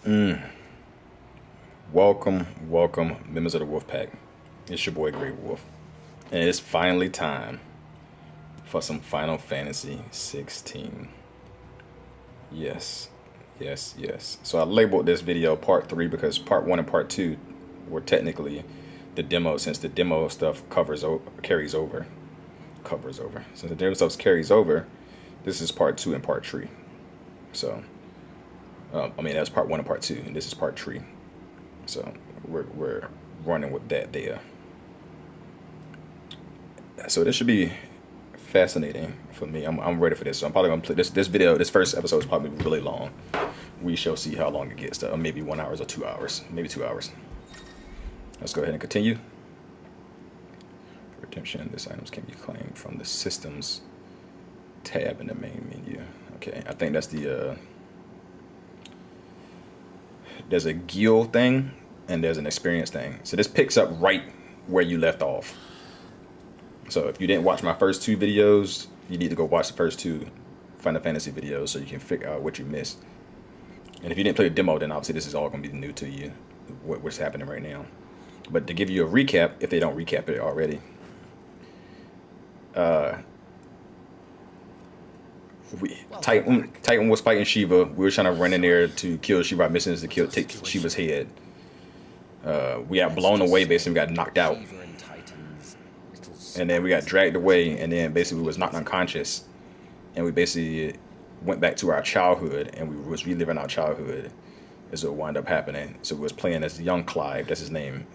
Mm. Welcome, welcome, members of the Wolf Pack. It's your boy Greiwolph, and it's finally time for some Final Fantasy 16. Yes, yes, yes. So I labeled this video Part 3 because Part 1 and Part 2 were technically the demo, since the demo stuff carries over. Since the demo stuff carries over, this is Part 2 and Part 3. So, that's Part 1 and Part 2, and this is Part 3. So we're running with that there. So this should be fascinating for me. I'm ready for this. So I'm probably gonna play this video. This first episode is probably really long. We shall see how long it gets to. Maybe 1 hour or 2 hours. Maybe 2 hours. Let's go ahead and continue. Redemption. This items can be claimed from the systems tab in the main menu. Okay, I think that's the there's a guild thing and there's an experience thing. So this picks up right where you left off. So if you didn't watch my first two videos, you need to go watch the first two Final Fantasy videos so you can figure out what you missed. And if you didn't play the demo, then obviously this is all going to be new to you, what's happening right now. But to give you a recap, if they don't recap it already, Titan was fighting Shiva. We were trying to run in there to kill Shiva. Our mission is to take Shiva's head. We got blown away, basically. We got knocked out. And then we got dragged away, and then basically we was knocked unconscious. And we basically went back to our childhood, and we was reliving our childhood as what wound up happening. So we was playing as young Clive. That's his name.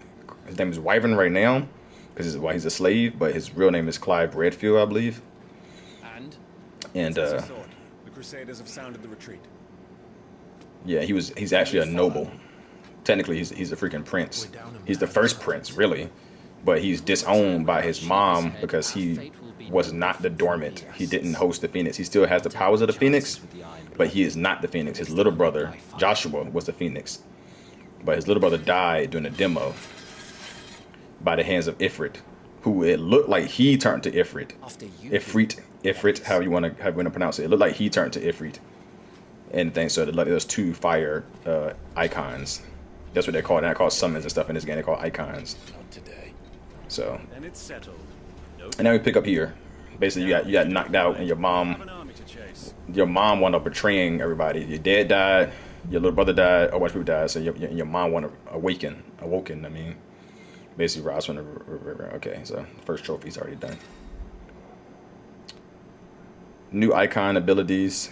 His name is Wyvern right now, because he's a slave, but his real name is Clive Redfield, I believe. And the Crusaders have sounded the retreat. Yeah, he's actually a noble. Technically, he's a freaking prince. He's the first prince, really. But he's disowned by his mom because he was not the dormant. He didn't host the Phoenix. He still has the powers of the Phoenix, but he is not the Phoenix. His little brother, Joshua, was the Phoenix. But his little brother died during the demo by the hands of Ifrit, who it looked like he turned to Ifrit. Ifrit, however you want to pronounce it. It looked like he turned to Ifrit. And things, so there's two fire icons. That's what they're called. They're called summons and stuff in this game. They're called icons. Not today. So, and it's settled. And then we pick up here. Basically, you got knocked out, and your mom wound up betraying everybody. Your dad died, your little brother died, a bunch of people died. So your mom wound up awoken. I mean, basically rise from the river. Okay, so the first trophy's already done. New icon abilities.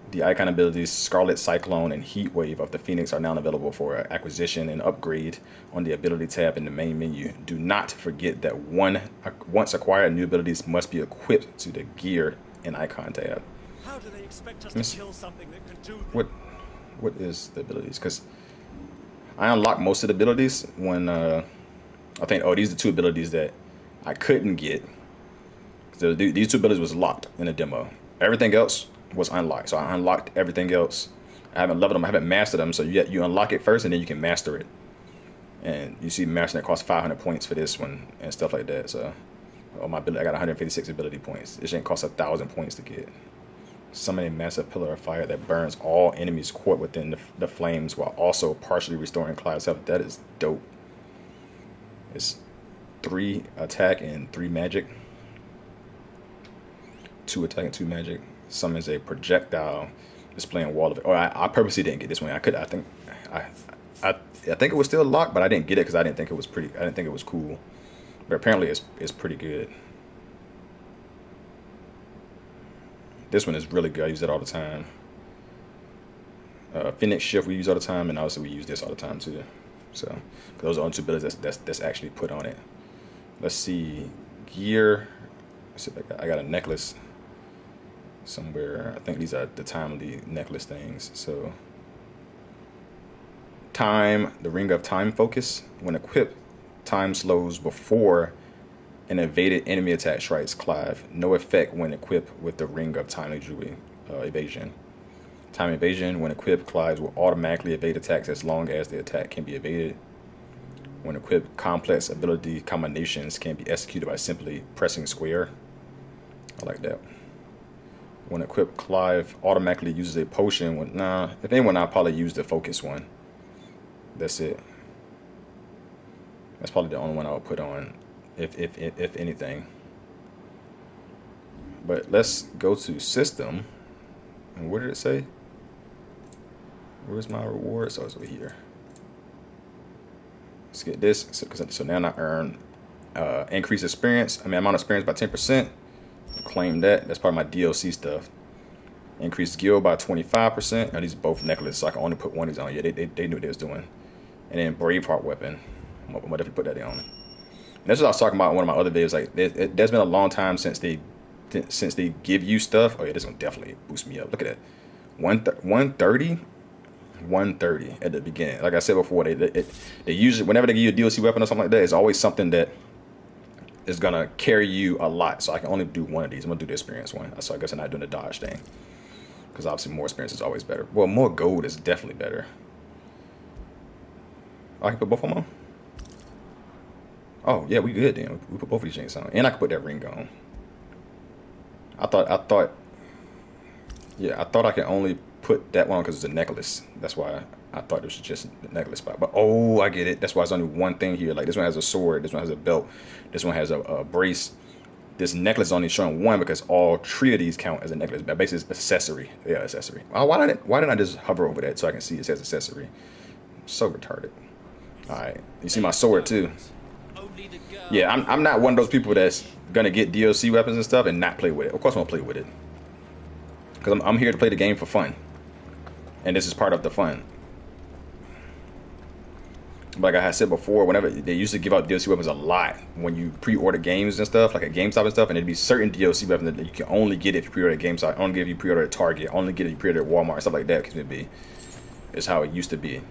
The icon abilities Scarlet Cyclone and Heat Wave of the Phoenix are now available for acquisition and upgrade on the ability tab in the main menu. Do not forget that once acquired, new abilities must be equipped to the gear and icon tab. How do they expect us to kill something that can do what is the abilities? Because I unlocked most of the abilities when I think these are two abilities that I couldn't get. So these two abilities was locked in the demo. Everything else was unlocked. So I unlocked everything else. I haven't leveled them. I haven't mastered them. So you unlock it first, and then you can master it. And you see, mastering it costs 500 points for this one and stuff like that. So, my ability, I got 156 ability points. It shouldn't cost 1,000 points to get. Summon a massive pillar of fire that burns all enemies caught within the flames while also partially restoring Clive's health. That is dope. It's 3 attack and 3 magic. 2 attack and 2 magic. Summons a projectile displaying wall of it. I purposely didn't get this one. I think it was still locked, but I didn't get it because I didn't think it was pretty. I didn't think it was cool. But apparently, it's pretty good. This one is really good. I use it all the time. Phoenix Shift we use all the time, and also we use this all the time too. So those are only two abilities that's actually put on it. Let's see, gear. Let's see if I got a necklace somewhere. I think these are the timely necklace things. So time, the ring of time focus. When equipped, time slows before an evaded enemy attack strikes Clive. No effect when equipped with the ring of time evasion. Time evasion, when equipped, Clive will automatically evade attacks as long as the attack can be evaded. When equipped, complex ability combinations can be executed by simply pressing square. I like that. When equipped, Clive automatically uses a potion. When nah, if anyone, I'll probably use the focus one. That's it. That's probably the only one I would put on, if anything. But let's go to system. And what did it say? Where's my reward? So it's over here. Let's get this. So now I earn increased experience. I mean, amount of experience by 10%. Claim that. That's part of my DLC stuff. Increased skill by 25%. Now these are both necklaces, so I can only put one of these on. Yeah, they knew what they was doing. And then Braveheart weapon. I'm gonna definitely put that on. And that's what I was talking about in one of my other videos. Like, there's been a long time since they give you stuff. Oh yeah, this is gonna definitely boost me up. Look at that. 130 at the beginning. Like I said before, they usually, whenever they give you a DLC weapon or something like that, it's always something that is gonna carry you a lot. So I can only do one of these. I'm gonna do the experience one. So I guess I'm not doing the dodge thing, because obviously more experience is always better. Well, more gold is definitely better. I can put both of them on. Oh yeah, we good then. We put both of these things on, and I can put that ring on. I thought I can only put that one because it's a necklace. That's why I thought this was just the necklace spot. But oh, I get it. That's why it's only one thing here. Like, this one has a sword, this one has a belt, this one has a brace. This necklace is only showing one because all three of these count as a necklace. But basically, it's accessory. Yeah, accessory. Why didn't I just hover over that so I can see it says accessory? So retarded. All right, you see my sword too. Yeah, I'm not one of those people that's gonna get DLC weapons and stuff and not play with it. Of course, I'm gonna play with it because I'm here to play the game for fun, and this is part of the fun. Like I had said before, whenever they used to give out DLC weapons a lot when you pre-order games and stuff, like at GameStop and stuff, and there'd be certain DLC weapons that you can only get if you pre-order at GameStop, only get if you pre-order at Target, only get if you pre-order at Walmart, stuff like that. Because it be, it's how it used to be.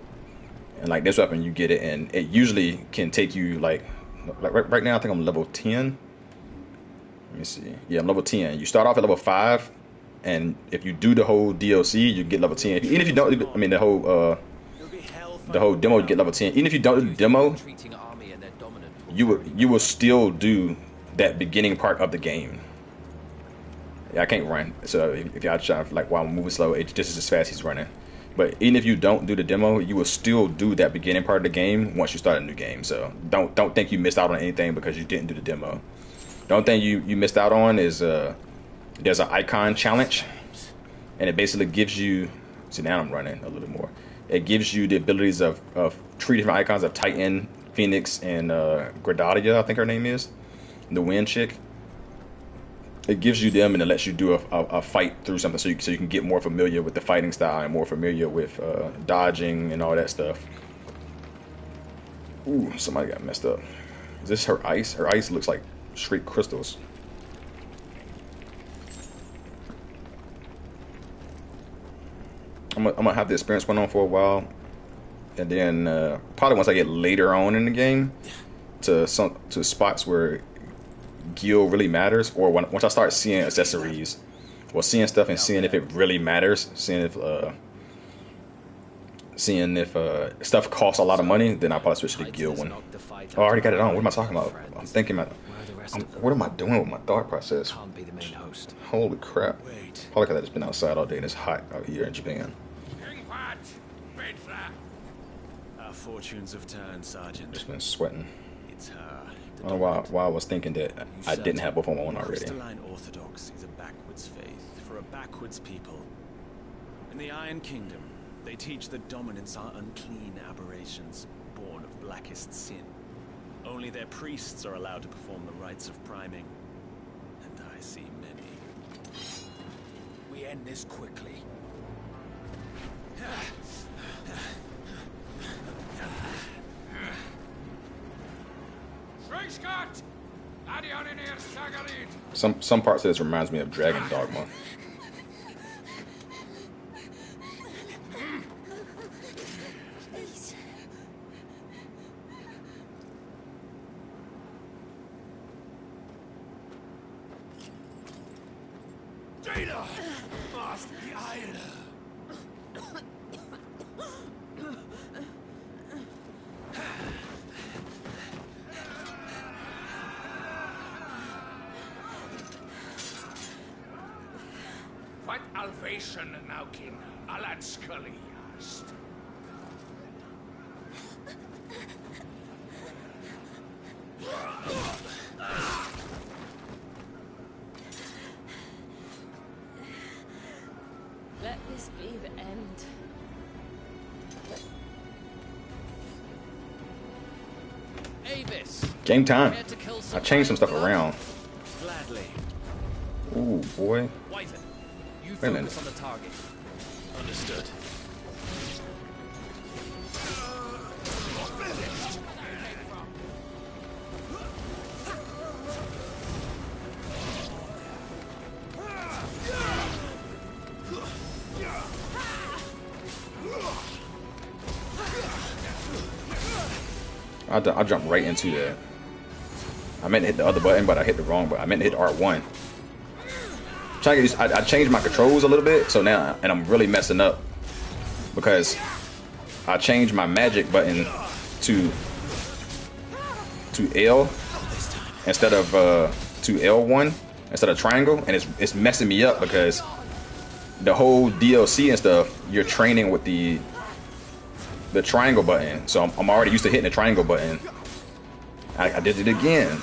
And like this weapon, you get it, and it usually can take you like right now. I think I'm level 10. Let me see. Yeah, I'm level 10. You start off at level 5, and if you do the whole DLC, you get level 10. Even if you don't, I mean the whole demo, you get level 10. Even if you don't do the demo, you will still do that beginning part of the game. Yeah, I can't run, so if y'all try, like, while I'm moving slow, it's just as fast as he's running. But even if you don't do the demo, you will still do that beginning part of the game once you start a new game. So don't think you missed out on anything because you didn't do the demo. The only thing you missed out on is there's an icon challenge, and it basically gives you. See, now I'm running a little bit more. It gives you the abilities of 3 different icons of Titan, Phoenix, and Gradadia, I think her name is, the Wind chick. It gives you them, and it lets you do a fight through something, so you can get more familiar with the fighting style and more familiar with dodging and all that stuff. Ooh, somebody got messed up. Is this her ice? Her ice looks like straight crystals. I'm gonna have the experience going on for a while, and then probably once I get later on in the game to spots where Gil really matters, or once I start seeing accessories or seeing stuff and seeing if it really matters, seeing if stuff costs a lot of money, then I'll probably switch to the Gil one. Oh, I already got it on. What am I talking about? I'm thinking about. What am I doing with my thought process? Holy crap! Probably because I just been outside all day and it's hot out here in Japan. Our fortunes have turned, Sergeant. Just been sweating. It's her. I don't know why I was thinking that I didn't have both on my one already. Crystalline Orthodox is a backwards faith for a backwards people. In the Iron Kingdom, they teach that dominants are unclean aberrations, born of blackest sin. Only their priests are allowed to perform the rites of priming. And I see many. We end this quickly. Some parts of this reminds me of Dragon Dogma. Alvation Naukin, Alan Scully asked. Let this be the end. Avis, Game time. care to kill I some changed some stuff blood? around. Gladly. Ooh, boy. Wyvern, you Wait a minute. focus on the target. Understood. I jumped right into that. I meant to hit the other button, but I hit the wrong button. I meant to hit R1. Trying to get used, I changed my controls a little bit, so now, and I'm really messing up because I changed my magic button to L instead of to L1 instead of triangle, and it's messing me up because the whole DLC and stuff you're training with the triangle button, so I'm already used to hitting the triangle button. I did it again.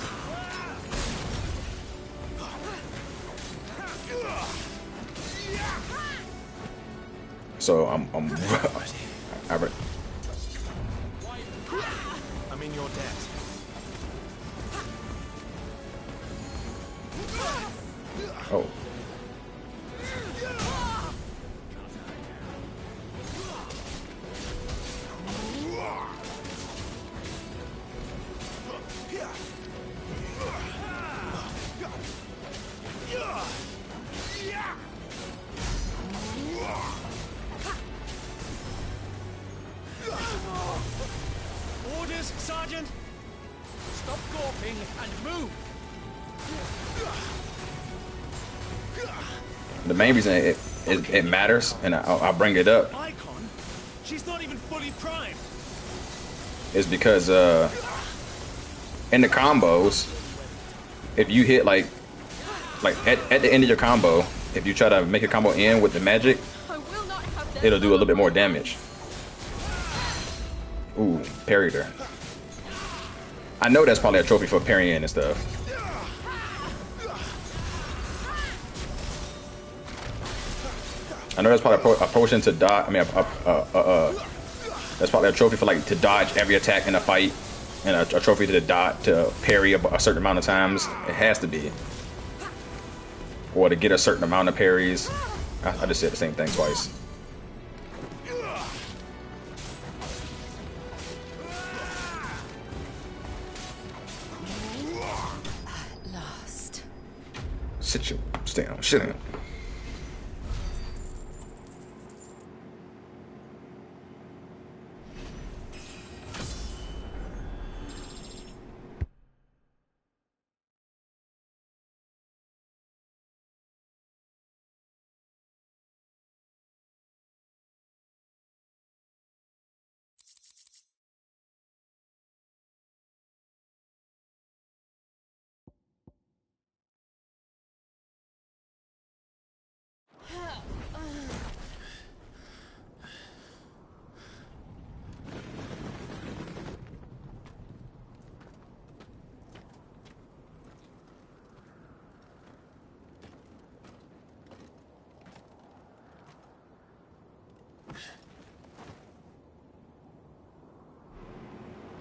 So I'm I'm in your debt. oh. Orders, Sergeant! Stop gawping and move! The main reason it matters, and I'll bring it up, Icon? She's not even fully primed! is because in the combos, if you hit like at the end of your combo, if you try to make a combo end with the magic, I will not have them. it'll do a little bit more damage. Ooh, parried her. I know that's probably a trophy for parrying and stuff. I know that's probably a potion to dodge. I mean, that's probably a trophy for like to dodge every attack in a fight, and a trophy to dodge to parry a certain amount of times. It has to be, or to get a certain amount of parries. I just said the same thing twice. Lost. Sit down. Sit down.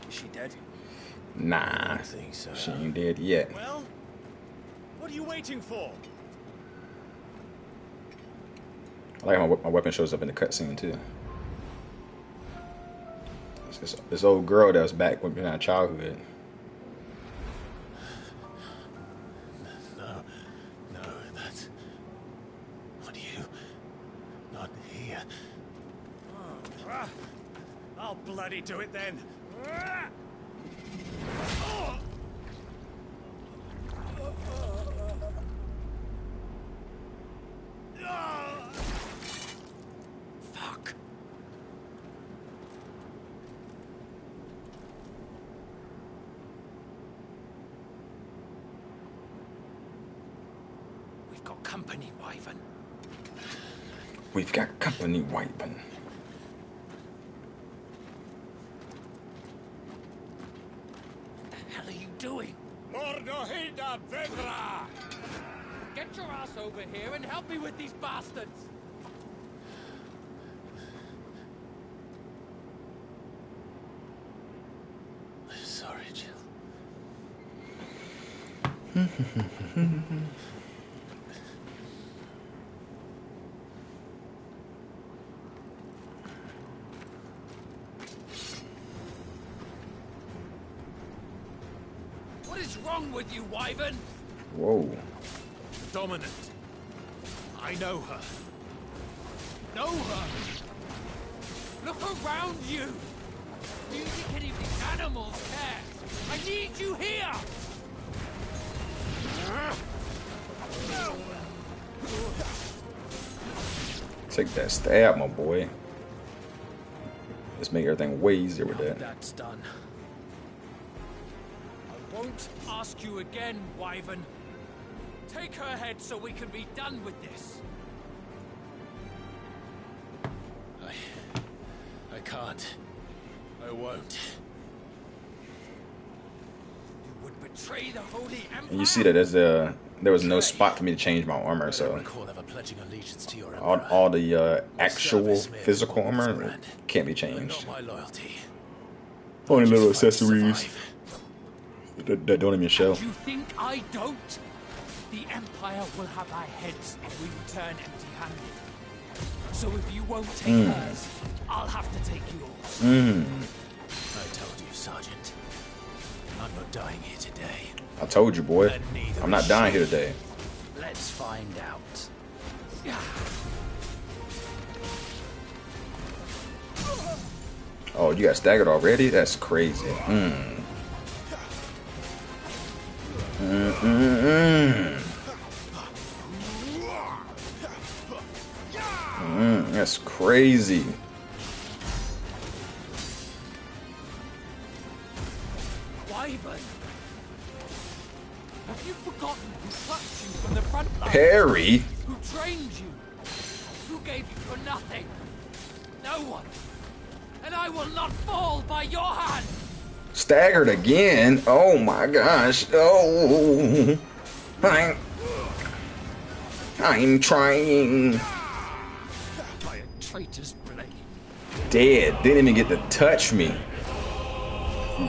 Is she dead? Nah, I think so. she ain't dead yet. Well, what are you waiting for? I like how my weapon shows up in the cutscene too. It's this old girl that was back when in our childhood. No, that's not you. Not here. I'll bloody do it then. Fuck. We've got company, Wyvern. We've got company, Wyvern. What the hell are you doing? Mordohilda Vedra! Get your ass over here and help me with these bastards! Sorry, Jill. What is wrong with you, Wyvern? Whoa. Dominant. I know her. Know her? Look around you! Do you think any of these animals care? I need you here! Take that stab, my boy. Let's make everything way easier with that. That's done. I won't ask you again, Wyvern. Take her head so we can be done with this. I can't. I won't. You would betray the Holy Empire. And you see that there was no spot for me to change my armor, I so don't recall ever pledging allegiance to your all, emperor. all the actual Service may have physical been armor brand, can't be but changed. not my loyalty. Only I little just fight to accessories survive. that don't even show. You think I don't? The Empire will have our heads if we return empty-handed. So if you won't take hers, I'll have to take yours. I told you, Sergeant. I'm not dying here today. I told you, boy. And neither I'm not is dying she. here today. Let's find out. Oh, you got staggered already? That's crazy. That's crazy. Wyvern! Have you forgotten who plucked you from the front line? Perry? Who trained you? Who gave you for nothing? No one. And I will not fall by your hand! Staggered again? Oh my gosh. Oh. I'm trying. By a traitor's blade. Dead. Didn't even get to touch me.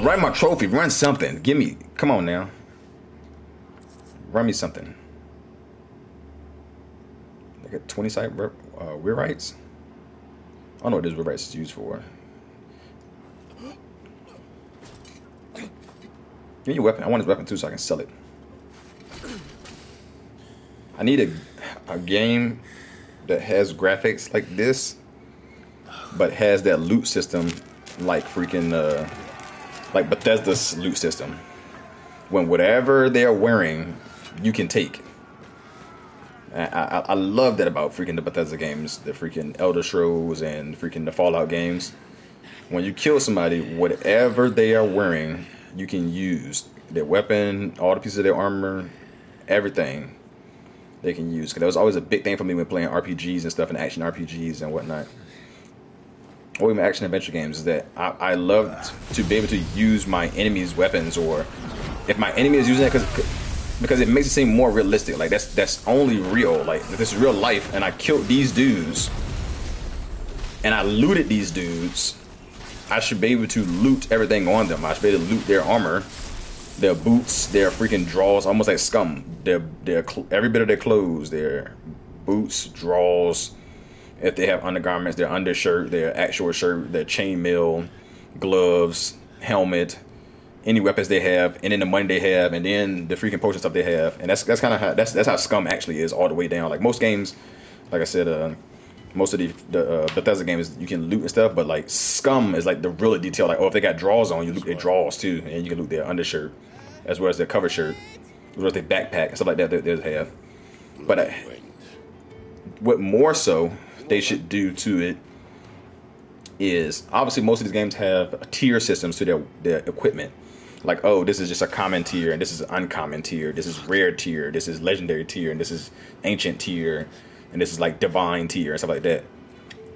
Run my trophy. Run something. Give me. Come on now. Run me something. They got 20 side rear rights. I don't know what this rear rights is used for. Give me your weapon. I want his weapon too so I can sell it. I need a game that has graphics like this, but has that loot system like freaking like Bethesda's loot system. When whatever they're wearing, you can take. I love that about freaking the Bethesda games, the freaking Elder Scrolls and freaking the Fallout games. When you kill somebody, whatever they are wearing, you can use their weapon, all the pieces of their armor, everything they can use. Because that was always a big thing for me when playing RPGs and stuff, and action RPGs and whatnot, or even action adventure games, is that I love to be able to use my enemy's weapons, or if my enemy is using it, because it makes it seem more realistic. Like that's only real. Like this is real life, and I killed these dudes, and I looted these dudes. I should be able to loot everything on them. I should be able to loot their armor, their boots, their freaking drawers, almost like Scum. Every bit of their clothes, their boots, drawers. If they have undergarments, their undershirt, their actual shirt, their chainmail, gloves, helmet, any weapons they have, and then the money they have, and then the freaking potion stuff they have. And that's kind of how that's how Scum actually is all the way down. Like most games, like I said, most of the Bethesda games you can loot and stuff, but like Scum is like the real detail. Like, oh, if they got drawers on, you loot their drawers too, and you can loot their undershirt as well as their cover shirt, as well as their backpack and stuff like that they have. But what more so they should do to it is, obviously most of these games have tier systems to their equipment. Like, oh, this is just a common tier, and this is an uncommon tier, this is rare tier, this is legendary tier, and this is ancient tier. and this is like divine tier and stuff like that.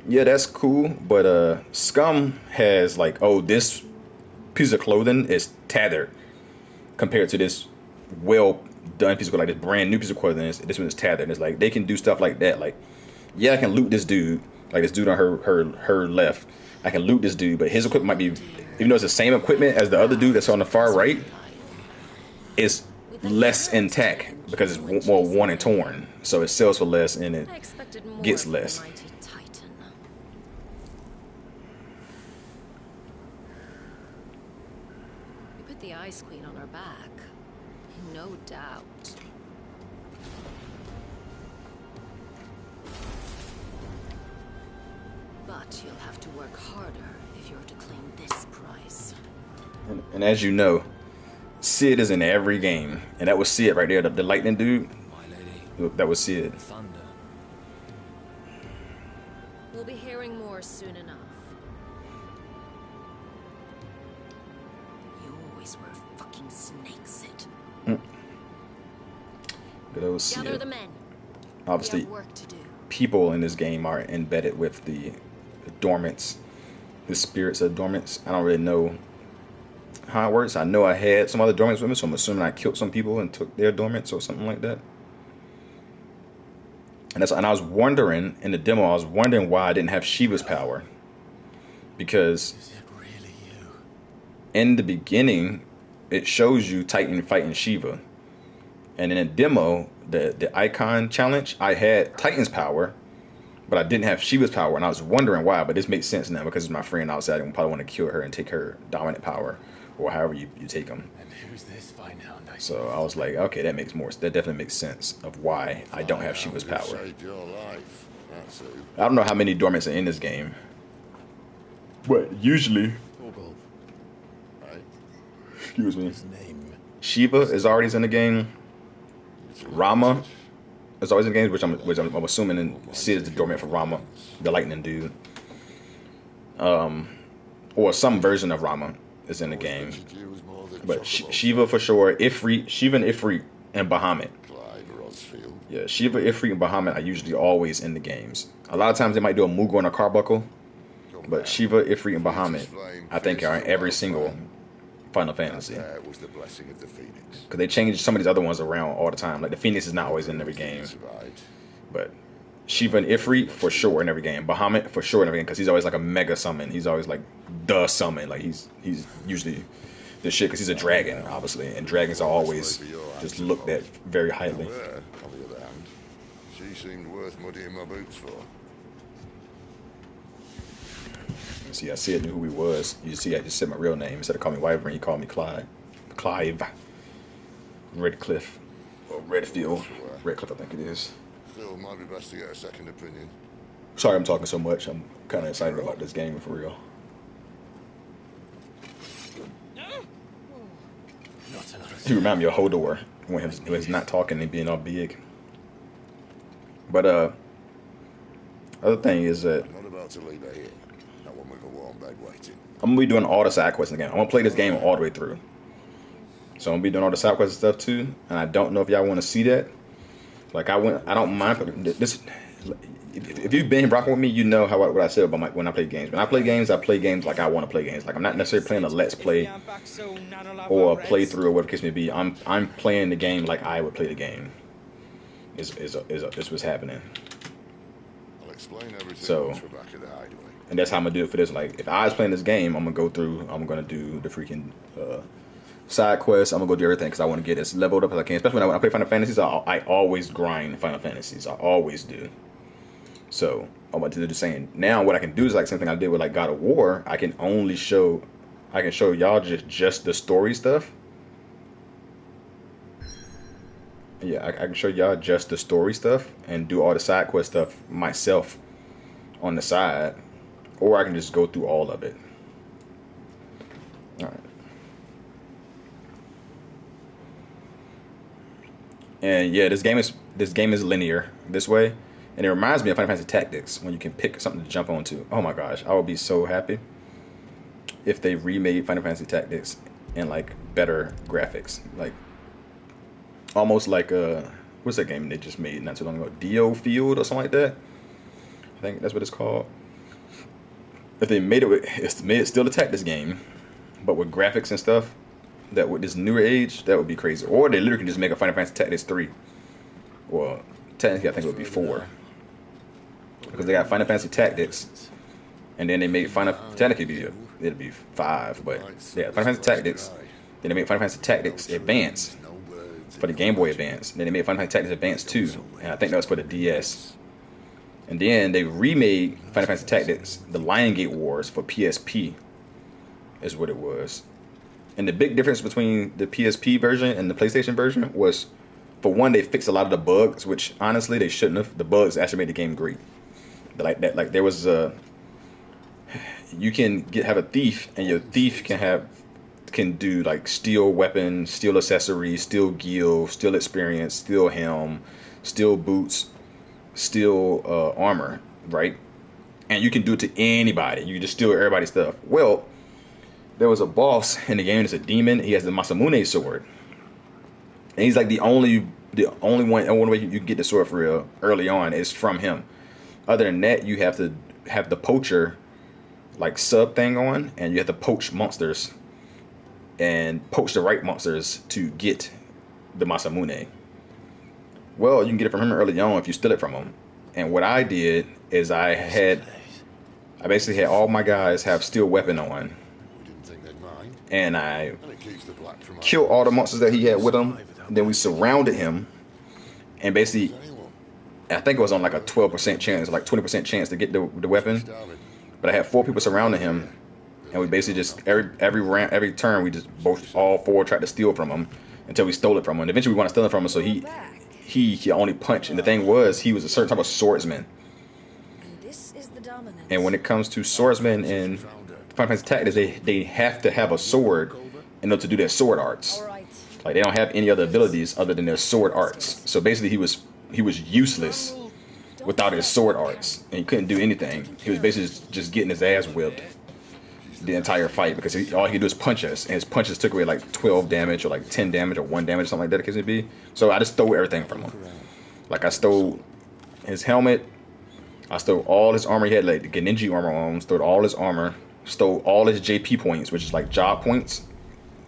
Yeah, that's cool, but Scum has like, oh, this piece of clothing is tethered compared to this well done piece of clothing, like this brand new piece of clothing. This one is tethered. And it's like they can do stuff like that. Like, yeah, I can loot this dude, like this dude on her left. I can loot this dude, but his equipment might be, even though it's the same equipment as the other dude that's on the far right, it's less intact because it's more worn and torn. So it sells for less and it I expected more gets from the less. mighty Titan. We put the Ice Queen on our back, no doubt. But you'll have to work harder if you're to claim this prize. And as you know, Sid is in every game, and that was Sid right there, the lightning dude. My lady, That was Sid. thunder. We'll be hearing more soon enough. You always were a fucking snake, Sid. Good old Gather the Sid. men. We Obviously, have work to do. people in this game are embedded with the dormants, the spirits of dormants. I don't really know how it works. I know I had some other dormants with me, so I'm assuming I killed some people and took their dormants or something like that. And I was wondering in the demo, I was wondering why I didn't have Shiva's power, because Is it really you? in the beginning it shows you Titan fighting Shiva, and in a demo, the icon challenge, I had Titan's power, but I didn't have Shiva's power, and I was wondering why. But this makes sense now because it's my friend. I was saying I probably want to kill her and take her dominant power, or however you take them. And who's this fine hound? So I was like, okay, that definitely makes sense of why I don't have Shiva's power. Saved your life. That's who. I don't know how many dormants are in this game, but usually, Greiwolph. Right? excuse me, His name. Shiva is already in the game. Rama is always in the game, which I'm assuming Sid is the dormant for Rama, the lightning dude. Or some version of Rama is in the game. But Shiva for sure, Shiva and Ifrit and Bahamut. Clive Rosfield. Yeah, Shiva, Ifrit, and Bahamut are usually always in the games. A lot of times they might do a Mughal and a Carbuncle, but Shiva, Ifrit, and Bahamut, I think, are in every single Final Fantasy. That was the blessing of the Phoenix. Because they change some of these other ones around all the time. Like the Phoenix is not always in every game, Survived. but Shiva and Ifrit for sure in every game. Bahamut for sure in every game because he's always like a mega summon. He's always like the summon. Like he's usually the shit because he's a dragon, obviously, and dragons are always just looked at very highly. Her, on the other hand, she seemed worth muddying my boots for. See, I said knew who he was. You see, I just said my real name instead of calling me Wyvern. He called me Clive, Redcliffe, or Redfield, Redcliffe, I think it is. Still, might be best to get a second opinion. Sorry, I'm talking so much. I'm kind of excited about this game for real. Not another. He remind me of Hodor when he's not talking and being all big. But other thing is that I'm not about to leave her here. Not one with a warm bed waiting. I'm gonna be doing all the side quests again. I'm gonna play this game all the way through. So I'm gonna be doing all the side quests and stuff too. And I don't know if y'all want to see that. Like I don't mind this. If you've been rocking with me, you know what I said about when I play games. When I play games like I want to play games. Like I'm not necessarily playing a let's play or a playthrough or whatever the case may be. I'm playing the game like I would play the game. Is what's happening. I'll explain everything So- once we're back at the hideaway. And that's how I'm gonna do it for this. Like if I was playing this game, I'm gonna do the freaking side quests. I'm gonna go do everything because I want to get as leveled up as I can. Especially when I play Final Fantasies, I always grind Final Fantasies. I always do. So I'm about to do the same. Now what I can do is like something I did with like God of War. I can show y'all just the story stuff. Yeah, I can show y'all just the story stuff and do all the side quest stuff myself on the side, or I can just go through all of it. All right. And yeah, this game is linear this way, and it reminds me of Final Fantasy Tactics when you can pick something to jump onto. Oh my gosh, I would be so happy if they remade Final Fantasy Tactics in like better graphics, like almost like what's that game they just made not too long ago? Dio Field or something like that. I think that's what it's called. If they made it still a tactics game, but with graphics and stuff, that with this newer age, that would be crazy. Or they literally can just make a Final Fantasy Tactics 3. Well, technically I think it would be 4. Because they got Final Fantasy Tactics, and then they made Final technically it'd be 5, but yeah, Final Fantasy Tactics. Then they made Final Fantasy Tactics Advance for the Game Boy Advance. Then they made Final Fantasy Tactics Advance 2, and I think that was for the DS. And then they remade Final Fantasy Tactics, the Lion Gate Wars for PSP, is what it was. And the big difference between the PSP version and the PlayStation version was, for one, they fixed a lot of the bugs, which honestly they shouldn't have. The bugs actually made the game great. Like that, like there was you can have a thief, and your thief can do like steal weapons, steal accessories, steal gear, steal experience, steal helm, steal boots, steal armor, right? And you can do it to anybody. You can just steal everybody's stuff. Well, there was a boss in the game that's a demon. He has the Masamune sword, and he's like the only way you can get the sword for real early on is from him. Other than that, you have to have the poacher like sub thing on, and you have to poach monsters and poach the right monsters to get the Masamune. Well, you can get it from him early on if you steal it from him. And what I did is I basically had all my guys have steel weapon on, and I killed all the monsters that he had with him. Then we surrounded him, and basically, I think it was on like a 12% chance, like 20% chance to get the weapon. But I had 4 people surrounding him, and we basically just every turn we just all 4 tried to steal from him until we stole it from him. And eventually we want to steal it from him, so he only punched. And the thing was, he was a certain type of swordsman. And when it comes to swordsmen in Final Fantasy Tactics, they have to have a sword in order to do their sword arts. Like they don't have any other abilities other than their sword arts. So basically, he was useless without his sword arts, and he couldn't do anything. He was basically just getting his ass whipped the entire fight because all he could do is punch us, and his punches took away like 12 damage or like 10 damage or 1 damage, something like that it could be. So I just stole everything from him. Like I stole his helmet, I stole all his armor. He had like the Geninji armor on, stole all his armor, stole all his JP points, which is like job points.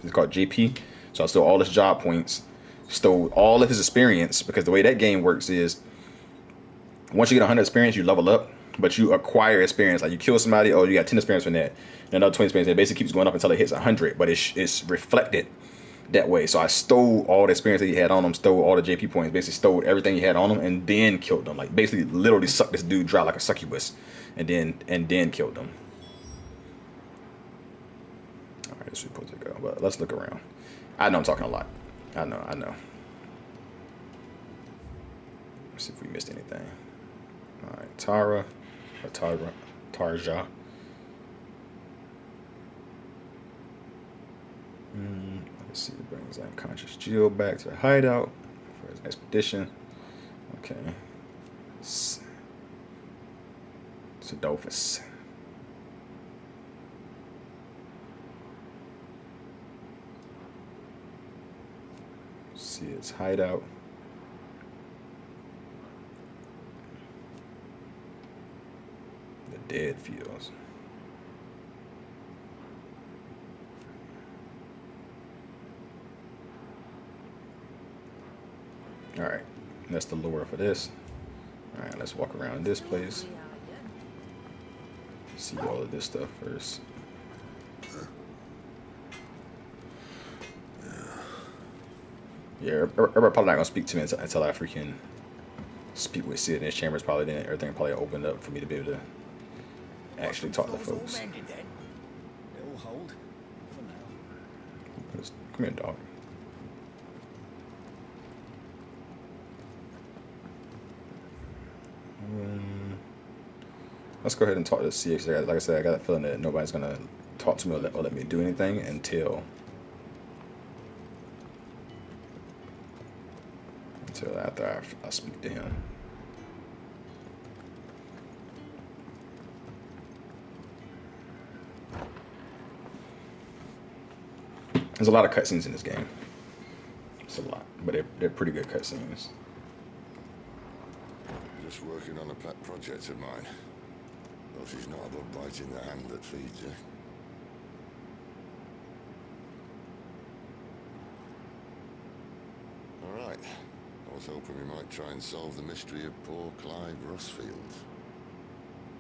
It's called JP. So I stole all his job points, stole all of his experience, because the way that game works is once you get 100 experience, you level up, but you acquire experience. Like you kill somebody, oh, you got 10 experience from that, and another 20 experience. It basically keeps going up until it hits 100, but it's reflected that way. So I stole all the experience that he had on him, stole all the JP points, basically stole everything he had on him, and then killed him. Like basically, literally sucked this dude dry like a succubus, and then killed him. All right, this is supposed to go, but let's look around. I know I'm talking a lot. I know. Let's see if we missed anything. All right, Tarja. Let's see, it brings unconscious Jill back to the hideout for his expedition. Okay. Sedolphus. See its hideout. The dead fields. All right, that's the lure for this. All right, let's walk around this place. See all of this stuff first. Yeah, everybody probably not gonna speak to me until I freaking speak with Sid in his chambers. Probably then everything probably opened up for me to be able to actually talk to folks. It'll hold for now. Come here, dog. Let's go ahead and talk to CX. Like I said, I got a feeling that nobody's gonna talk to me or let me do anything until after I speak to him. There's a lot of cutscenes in this game. It's a lot, but they're pretty good cutscenes. working on a pet project of mine. Though she's not above biting the hand that feeds her. Alright. I was hoping we might try and solve the mystery of poor Clive Rosfield.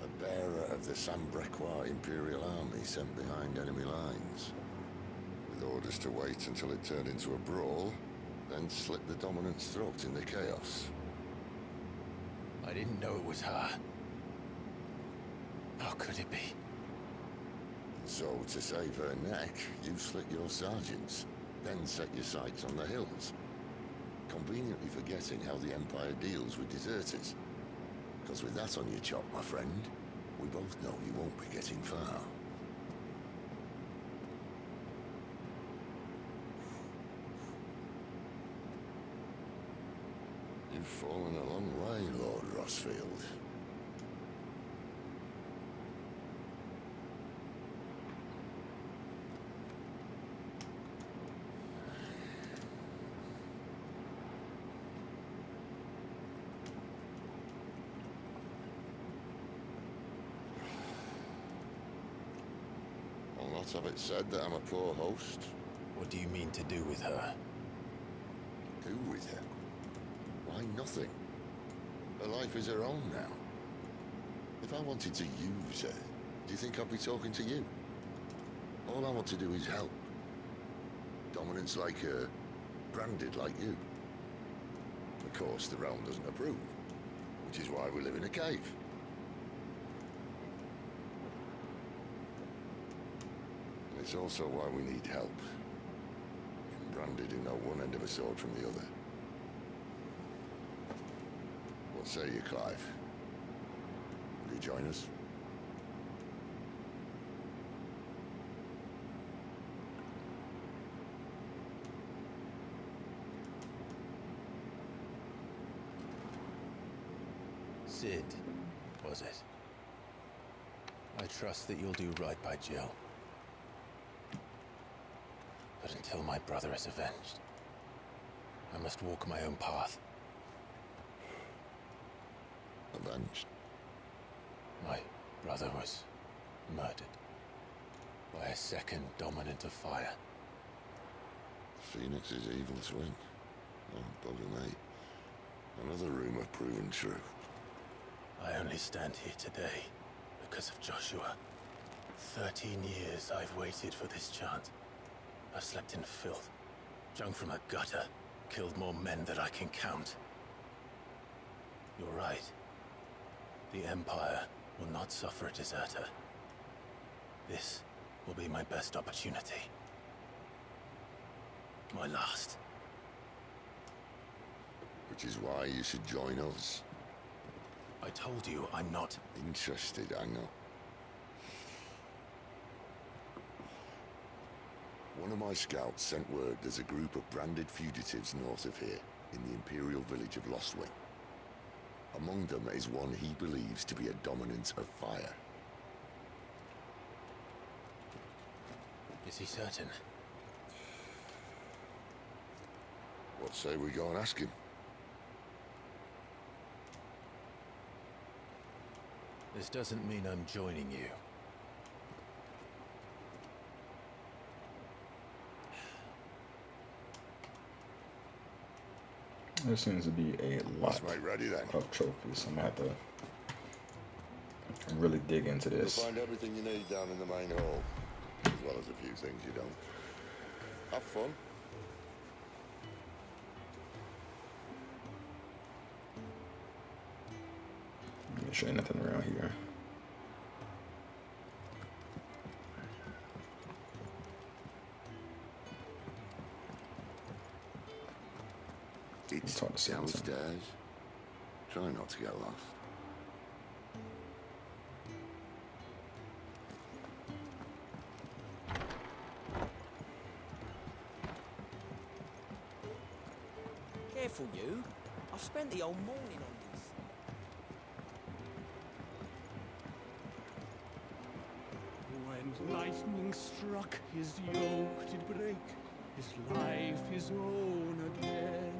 A bearer of the Sambrequois Imperial Army sent behind enemy lines. With orders to wait until it turned into a brawl, then slit the Dominant's throat in the chaos. I didn't know it was her. How could it be? So, to save her neck, you slit your sergeants, then set your sights on the hills. Conveniently forgetting how the Empire deals with deserters. Because with that on your chop, my friend, we both know you won't be getting far. You've fallen a long way, Lord Rosfield. I'll not have it said that I'm a poor host. What do you mean to do with her? Do with her? Why, nothing. Her life is her own now. If I wanted to use her, do you think I'd be talking to you? All I want to do is help. Dominants like her, branded like you. Of course, the realm doesn't approve, which is why we live in a cave. And it's also why we need help. Branded who know one end of a sword from the other. What say you, Clive? Will you join us? Sid, was it? I trust that you'll do right by Jill. But until my brother is avenged, I must walk my own path. Avenged? My brother was murdered by a second Dominant of Fire. Phoenix's evil twin. Oh, bugger me. Another rumor proven true. I only stand here today because of Joshua. 13 years I've waited for this chance. I've slept in filth, drunk from a gutter, killed more men than I can count. You're right. The Empire will not suffer a deserter. This will be my best opportunity. My last. Which is why you should join us. I told you I'm not Interested, I know. One of my scouts sent word there's a group of branded fugitives north of here, in the Imperial village of Lostwing. Among them is one he believes to be a Dominant of Fire. Is he certain? What say we go and ask him? This doesn't mean I'm joining you. There seems to be a lot Let's make ready then. of trophies. I'm gonna have to really dig into You'll this. find everything you need down in the main hall, as well as a few things you don't. Have fun. Make sure ain't nothing around here. It's Talk to Samson. downstairs. Try not to get lost. Careful, you. I've spent the whole morning on this. When lightning struck, his yoke did break, his life his own again.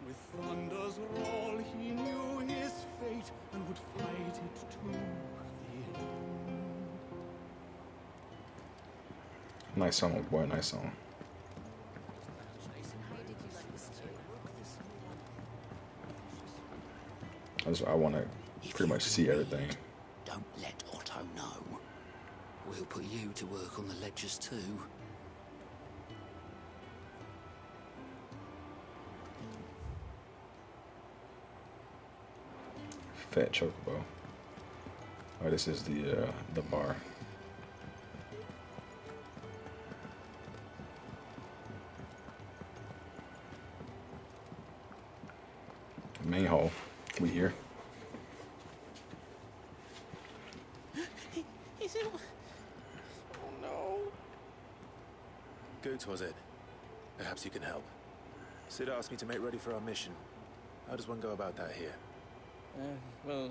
With thunder's roll, he knew his fate and would fight it to the end. Nice song, boy. Nice song. Jason, how did you like this tune? I want to pretty much see everything. Don't let Otto know. We'll put you to work on the ledgers too. Fat chocobo. Oh, this is the bar. Main hall. We here. Is it? Oh no. Goots, was it? Perhaps you can help. Sid asked me to make ready for our mission. How does one go about that here? Well,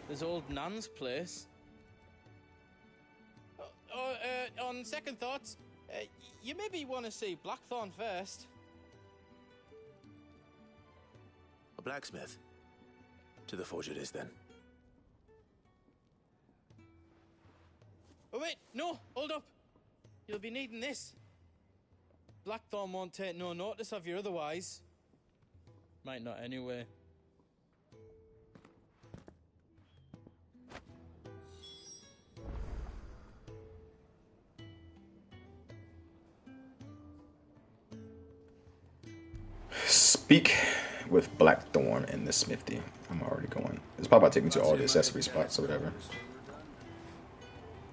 there's old Nan's place. On second thoughts, you maybe want to see Blackthorn first. A blacksmith? To the forge it is, then. Oh wait, no, hold up. You'll be needing this. Blackthorn won't take no notice of you otherwise. Might not anyway. Speak with Blackthorn in the smithy. I'm already going. It's probably about to take me to all the accessory spots or whatever.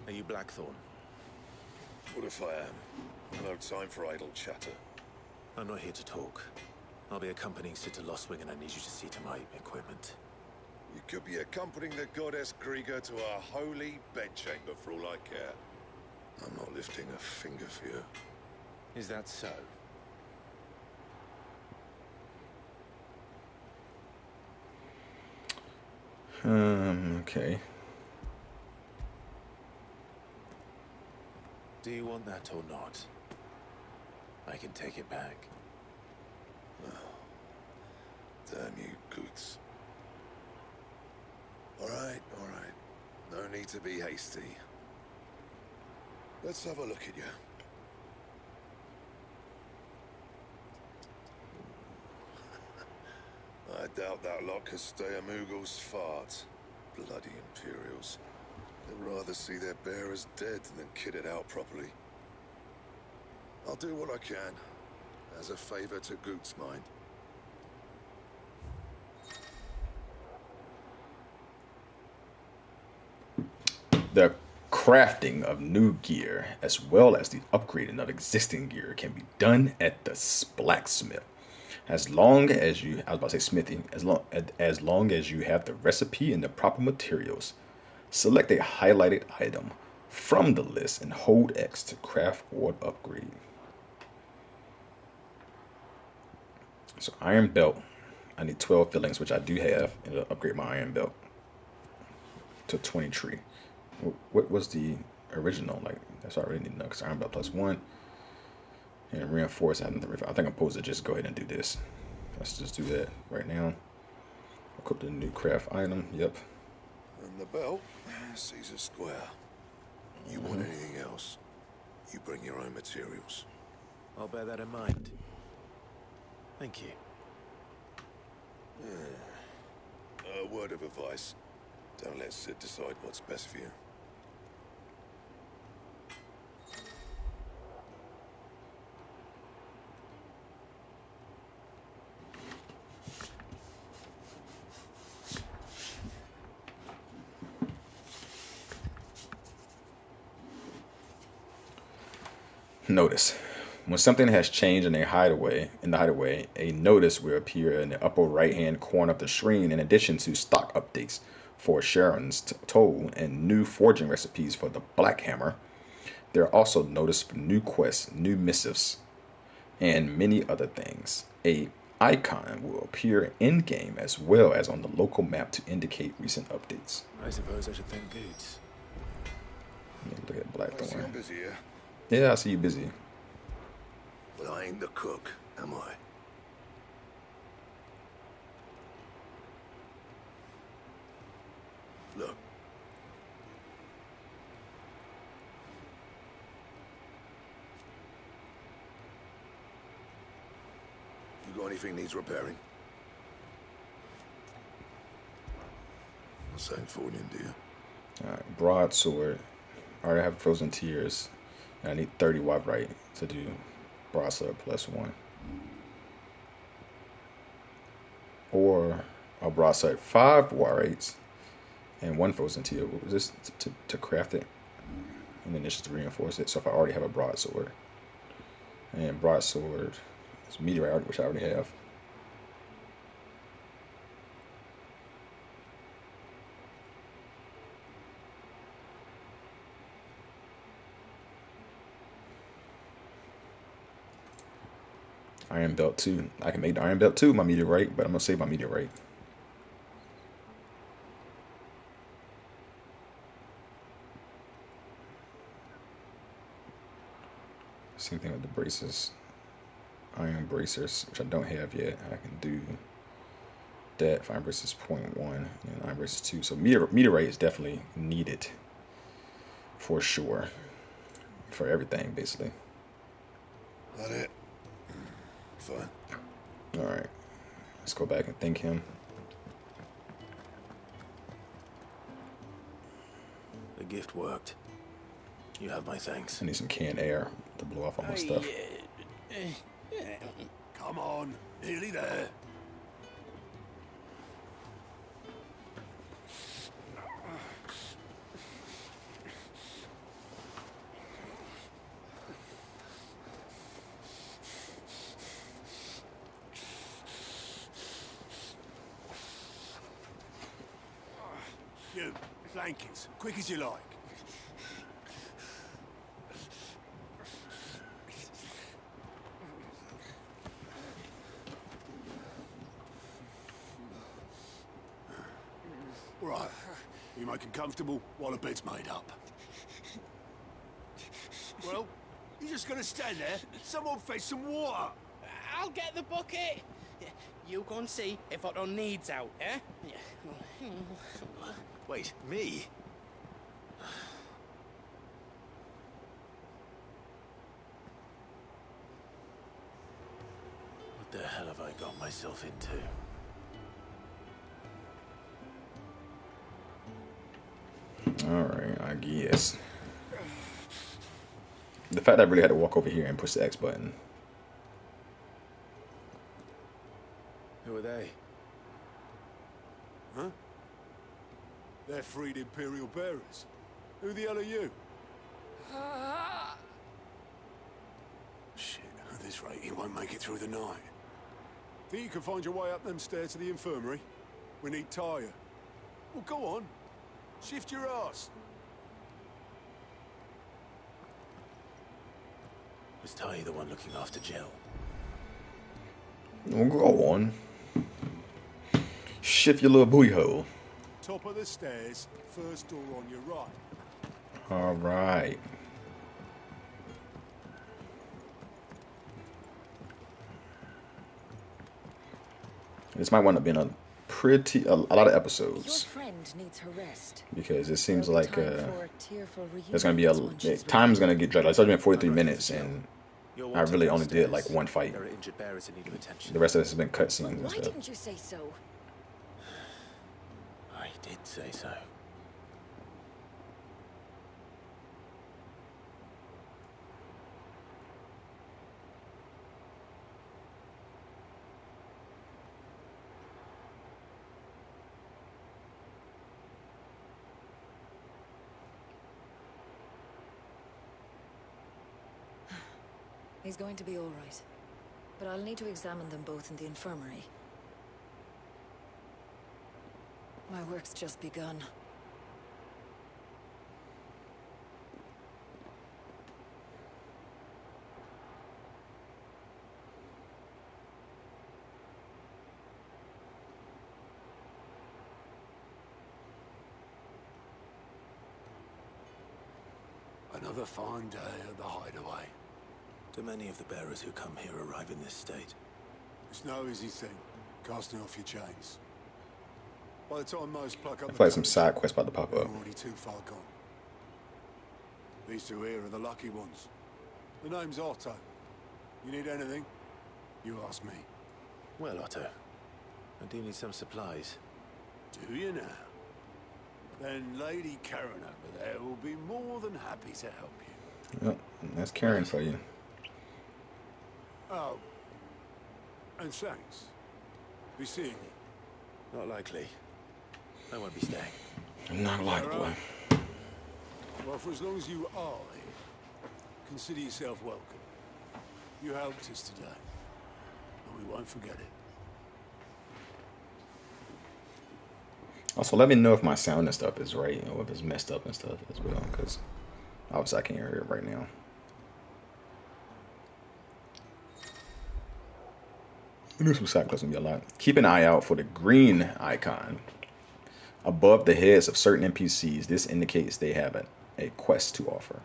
Are you Blackthorn? What if I am? No time for idle chatter. I'm not here to talk. I'll be accompanying Sid to Lostwing, and I need you to see to my equipment. You could be accompanying the goddess Krieger to our holy bedchamber for all I care. I'm not lifting a finger for you. Is that so? Okay. Do you want that or not? I can take it back. Damn you, Goots. All right. No need to be hasty. Let's have a look at you. I doubt that lot could stay a Moogle's fart. Bloody Imperials. They'd rather see their bearers dead than kitted out properly. I'll do what I can, as a favor to Goot's mind. The crafting of new gear, as well as the upgrading of existing gear, can be done at the blacksmith. As long as you, I was about to say smithy, as long as you have the recipe and the proper materials. Select a highlighted item from the list and hold X to craft or upgrade. So iron belt, I need 12 fillings, which I do have, and it'll upgrade my iron belt to 23. What was the original? Like, that's what I really need to know, because iron belt +1 and reinforce. I think I'm supposed to just go ahead and do this. Let's just do that right now. Equip the new craft item. Yep. And the belt, Caesar Square. You want anything else? You bring your own materials. I'll bear that in mind. Thank you. A word of advice. Don't let Sid decide what's best for you. Notice. When something has changed in the hideaway, a notice will appear in the upper right-hand corner of the screen in addition to stock updates for Sharon's toll and new forging recipes for the Black Hammer. There are also notices for new quests, new missives, and many other things. A icon will appear in-game as well as on the local map to indicate recent updates. I suppose I should thank Goots. Look at I see Blackthorn. I'm busy here. Yeah, I see you busy. But I ain't the cook, am I? got anything needs repairing? Not saying for you, do you? Alright, broadsword. I already have frozen tears. And I need 30 Wyverite to do broadsword +1. Or a broadsword 5 Wyverites and 1 frozen tear. What was this to craft it? And then this is to reinforce it. So if I already have a broadsword. And broadsword is meteorite, which I already have. Iron belt 2. I can make the iron belt 2 my meteorite, but I'm gonna save my meteorite. Same thing with the braces. Iron bracers, which I don't have yet. I can do that for iron bracers 0.1 and iron bracers 2. So meteorite is definitely needed for sure. For everything, basically. That it? Fine. Alright. Let's go back and thank him. The gift worked. You have my thanks. I need some canned air to blow off all my stuff. Come on, nearly there. You, blankets, quick as you like. Right, you make him comfortable while the bed's made up. Well, you're just gonna stand there? Someone fetch some water. I'll get the bucket. You go and see if Otto needs out, eh? Wait, me? What the hell have I got myself into? Alright, I guess. The fact that I really had to walk over here and push the X button. Who are they? Huh? They're freed Imperial bearers. Who the hell are you? Shit, at this rate, he won't make it through the night. Think you can find your way up them stairs to the infirmary? We need Tyre. Well, go on. Shift your ass. Was Ty the one looking after Jill? Well, go on. Shift your little booty hole. Top of the stairs, first door on your right. Alright. This might wind up being a lot of episodes. Your friend needs her rest. Because it seems like there's gonna be reunion time's gonna get dragged. Like, it's already been 43 minutes, and I really only did like one fight. There are injured bearers in need of attention. The rest of this has been cutscenes and Why stuff. didn't you say so? I did say so. He's going to be all right. But I'll need to examine them both in the infirmary. My work's just begun. Another fine day at the hideaway. Do many of the bearers who come here arrive in this state? It's no easy thing, casting off your chains. By the time most pluck up I feel like some side quests about to pop they're up. already too far gone. These two here are the lucky ones. The name's Otto. You need anything, you ask me. Well, Otto, I do need some supplies. Do you now? Then Lady Karen over there will be more than happy to help you. Yep, that's Karen for you. Oh, and thanks. Be seeing you. Not likely. I won't be staying. Not likely. Well, for as long as you are here, consider yourself welcome. You helped us today, and we won't forget it. Also, let me know if my sound and stuff is right, or if it's messed up and stuff as well, because obviously I can't hear it right now. I knew some side quests gonna be a lot. Keep an eye out for the green icon above the heads of certain NPCs. This indicates they have a quest to offer.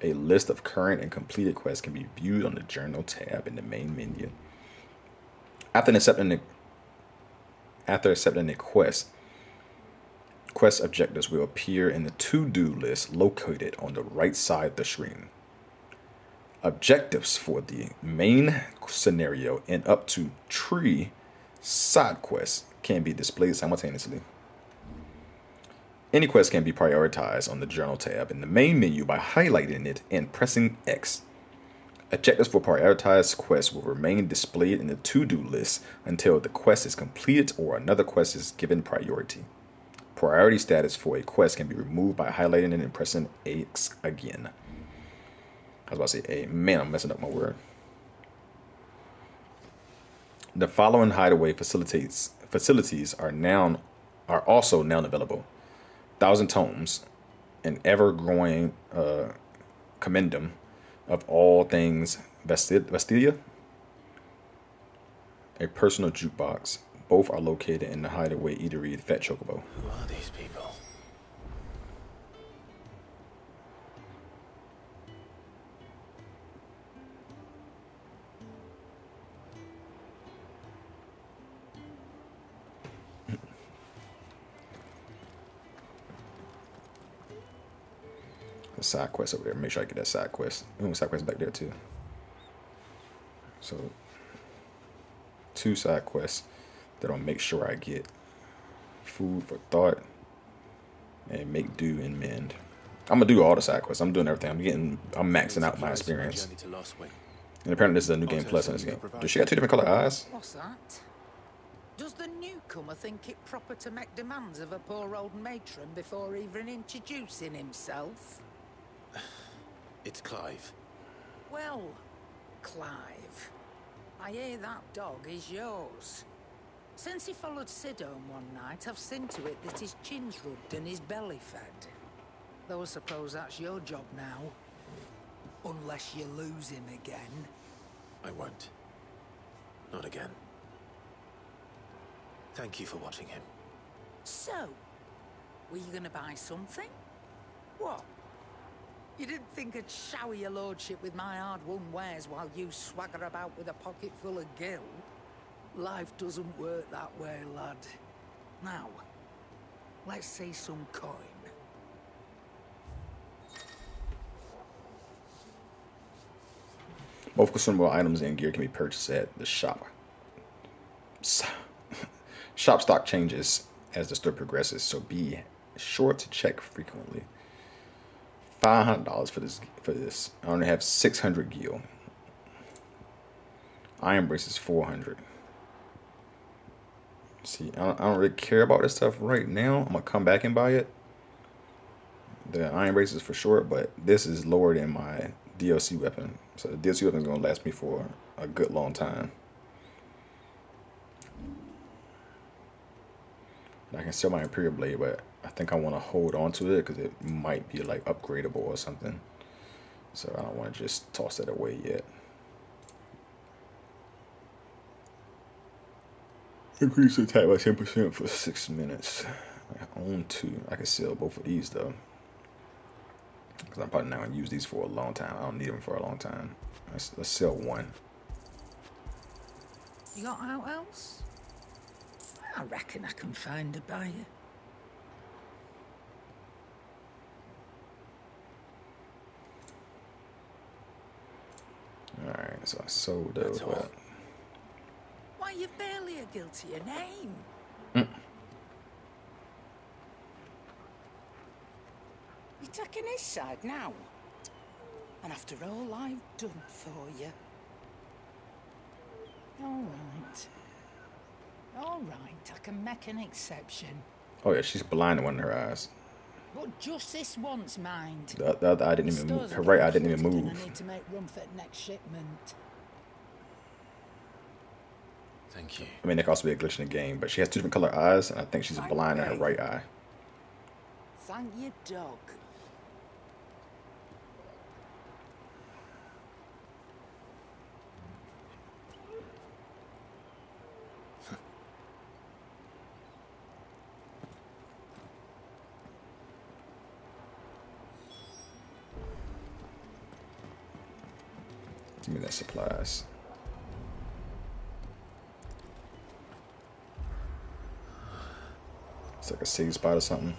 A list of current and completed quests can be viewed on the Journal tab in the main menu. After accepting the quest objectives will appear in the to-do list located on the right side of the screen. Objectives for the main scenario and up to 3 side quests can be displayed simultaneously. Any quest can be prioritized on the Journal tab in the main menu by highlighting it and pressing X. Objectives for prioritized quests will remain displayed in the to-do list until the quest is completed or another quest is given priority. Priority status for a quest can be removed by highlighting it and pressing X again. I was about to say, man, I'm messing up my word. The following hideaway facilities are also now available: 1,000 tomes, an ever-growing commendum of all things Vestidia, a personal jukebox. Both are located in the hideaway eatery Fat Chocobo. Who are these people? The side quest over there. Make sure I get that side quest. Side quest back there too. So 2 side quests that'll make sure I get food for thought and make do and mend. I'm gonna do all the side quests. I'm doing everything. I'm maxing out my experience. And apparently this is a new game plus in this game. Does she got 2 different color eyes? What's that? Does the newcomer think it proper to make demands of a poor old matron before even introducing himself? It's Clive. Well, Clive, I hear that dog is yours. Since he followed Sid home one night, I've seen to it that his chin's rubbed and his belly fed. Though I suppose that's your job now. Unless you lose him again. I won't. Not again. Thank you for watching him. So, were you gonna buy something? What? You didn't think I'd shower your lordship with my hard-won wares while you swagger about with a pocket full of gil? Life doesn't work that way, lad. Now, let's see some coin. Both consumable items and gear can be purchased at the shop. Shop stock changes as the store progresses, so be sure to check frequently. $500 for this. I only have 600 gil. Iron braces 400. See, I don't really care about this stuff right now. I'm gonna come back and buy it. The iron braces for sure, but this is lower than my DLC weapon. So the DLC weapon is gonna last me for a good long time. I can sell my Imperial Blade, but I think I want to hold on to it because it might be like upgradable or something. So I don't want to just toss that away yet. Increase the attack by 10% for 6 minutes. I own 2. I can sell both of these though, because I'm probably not going to use these for a long time. I don't need them for a long time. Let's sell 1. You got out else? I reckon I can find a buyer. Alright, so I sold those. Why are you You've barely a guiltier name. Mm. You're taking his side now. And after all I've done for you. All right. All right, I can make an exception. Oh yeah, she's blind in one of her eyes. But just this once, mind. The other eye didn't even move. Her right eye didn't even move. I need to make room for the next shipment. Thank you. I mean, there could also be a glitch in the game, but she has two different color eyes, and I think she's blind in her right eye. Thank you, dog. Give me that supplies. It's like a safe spot or something.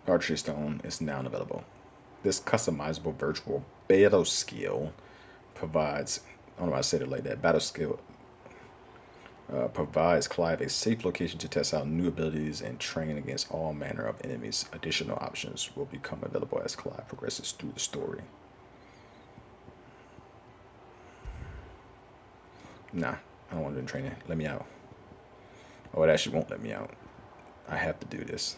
Archery stone is now available. This customizable virtual battle skill provides, I don't know why I said it like that, battle skill provides Clive a safe location to test out new abilities and train against all manner of enemies. Additional options will become available as Clive progresses through the story. Nah, I don't want to do training. Let me out. Oh, it actually won't let me out. I have to do this.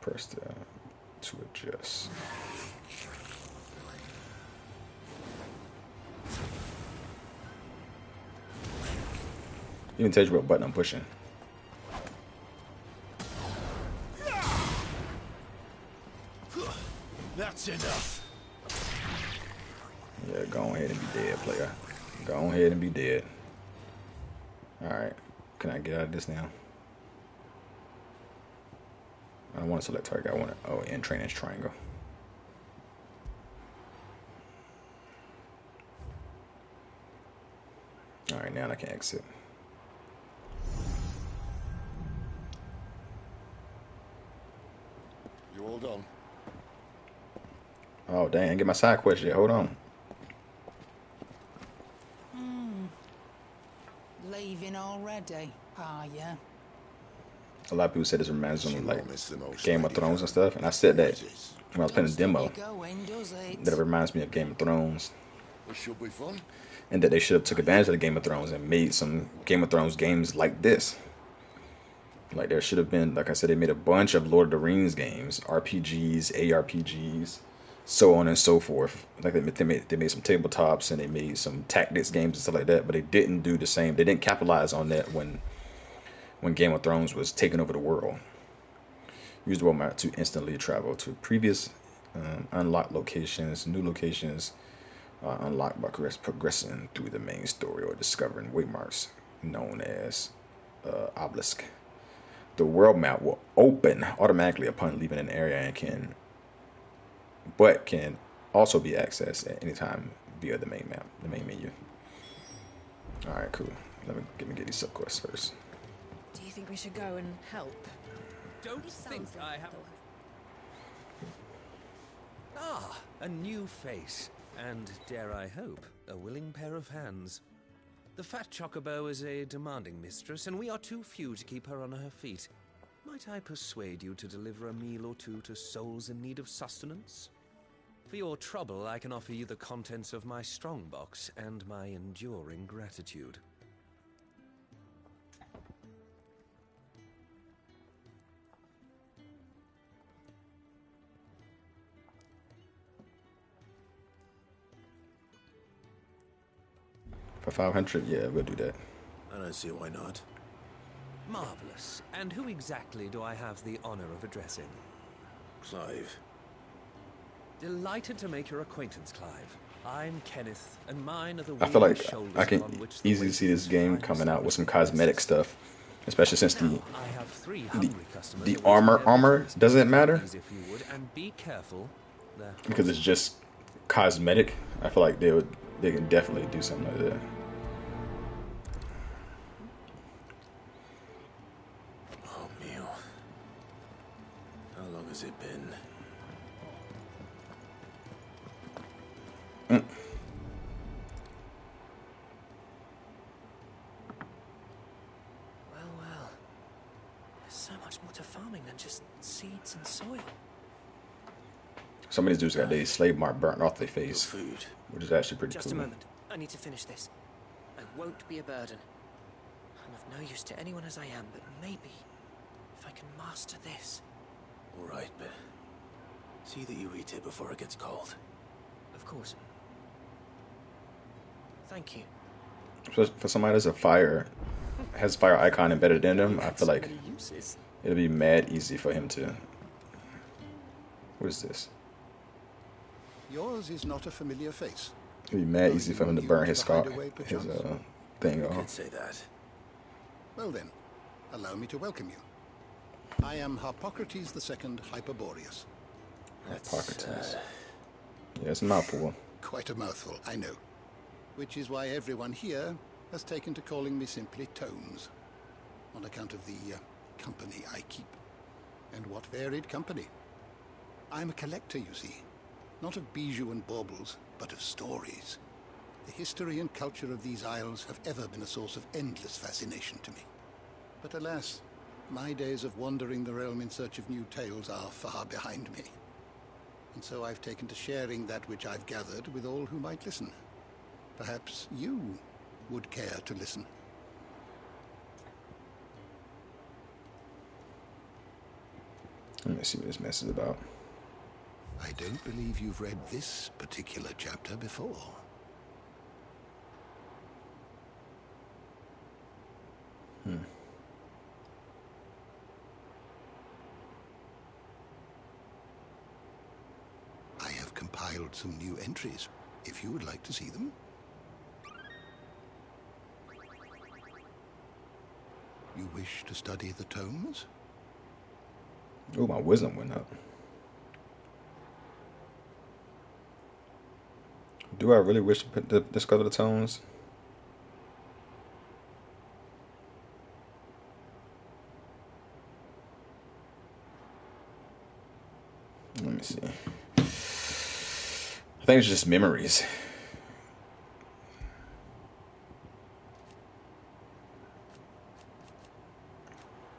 Press to adjust. Even tells you what button I'm pushing. That's enough. Yeah, go ahead and be dead, player. Go ahead and be dead. Alright. Can I get out of this now? I don't want to select target. I want to. Oh, and train as triangle. Alright, now I can exit. You all done? Oh, dang. Get my side quest yet. Hold on. Leaving already, are ya? A lot of people said this reminds them of like Game of Thrones and stuff, and I said that when I was playing the demo, that it reminds me of Game of Thrones, It should be fun. and that they should have took advantage of the Game of Thrones and made some Game of Thrones games like this. Like there should have been, like I said, they made a bunch of Lord of the Rings games, RPGs, ARPGs, so on and so forth. Like they made some tabletops and they made some tactics games and stuff like that, but they didn't do the same. They didn't capitalize on that when Game of Thrones was taking over the world. Use the world map to instantly travel to previous unlocked locations, new locations unlocked by progressing through the main story or discovering waymarks known as obelisk. The world map will open automatically upon leaving an area and can also be accessed at any time via the main map, the main menu. All right, cool. Let me get these subquests first. Do you think we should go and help? Don't think I have. Ah, a new face, and dare I hope, a willing pair of hands. The fat chocobo is a demanding mistress, and we are too few to keep her on her feet. Might I persuade you to deliver a meal or two to souls in need of sustenance? For your trouble, I can offer you the contents of my strongbox and my enduring gratitude. For 500, yeah, we'll do that. I don't see why not. Marvelous. And who exactly do I have the honor of addressing? Clive. Delighted to make your acquaintance, Clive. I'm Kenneth, and mine are the I feel like shoulders I can upon which the easily weight see of this game fine coming out with some establishment cosmetic rests. stuff, especially since Now, I have 3 hungry customers the awaiting their armor business. doesn't matter. Please, if you would, and be careful. there. Because it's just cosmetic. I feel like they can definitely do something like that. Oh, Mio. How long has it been? Well. There's so much more to farming than just seeds and soil. Some of these dudes got their slave mark burnt off their face, food. which is actually pretty Just cool. a moment. I need to finish this. I won't be a burden. I'm of no use to anyone as I am, but maybe if I can master this. All right, but see that you eat it before it gets cold. Of course. Thank you. For somebody that's has fire icon embedded in them, I feel like it'll be mad easy for him to. What is this? Yours is not a familiar face. It'd be mad easy for him to burn his thing You off. could say that. Well then, allow me to welcome you. I am Harpocrates II Hyperboreus. Hippocrates. Yeah, it's a mouthful. Quite a mouthful, I know. Which is why everyone here has taken to calling me simply Tomes, on account of the company I keep. And what varied company. I'm a collector, you see. Not of bijou and baubles, but of stories. The history and culture of these isles have ever been a source of endless fascination to me. But alas, my days of wandering the realm in search of new tales are far behind me. And so I've taken to sharing that which I've gathered with all who might listen. Perhaps you would care to listen. Let me see what this mess is about. I don't believe you've read this particular chapter before. I have compiled some new entries, if you would like to see them. You wish to study the tomes? Oh, my wisdom went up. Do I really wish to discover the tones? Let me see. I think it's just memories.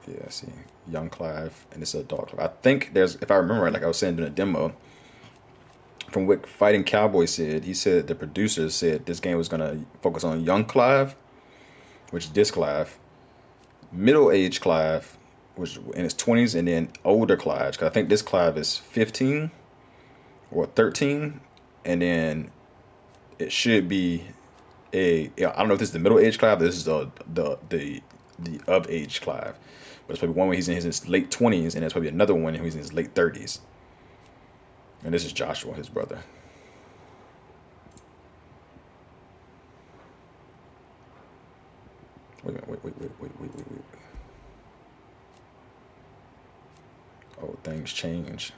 Yeah, see, young Clive, and it's adult Clive. I think there's, if I remember right, like I was saying in the demo, from what Fighting Cowboy said, he said the producers said this game was gonna focus on young Clive, which is this Clive, middle-aged Clive, which in his 20s, and then older Clive. Because I think this Clive is 15 or 13, and then it should be I don't know if this is the middle-aged Clive. This is the of age Clive. But it's probably one where he's in his late 20s, and there's probably another one where he's in his late 30s. And this is Joshua, his brother. Wait. Oh, things change.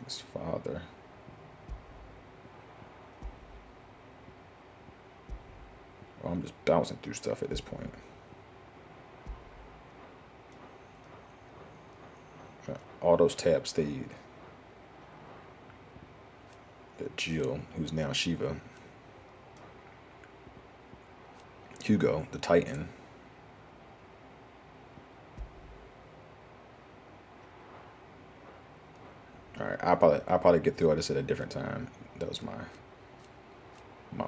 His father. Well, I'm just bouncing through stuff at this point. All those tabs stayed. That Jill, who's now Shiva. Hugo, the Titan. Alright, I'll probably get through all this at a different time. That was my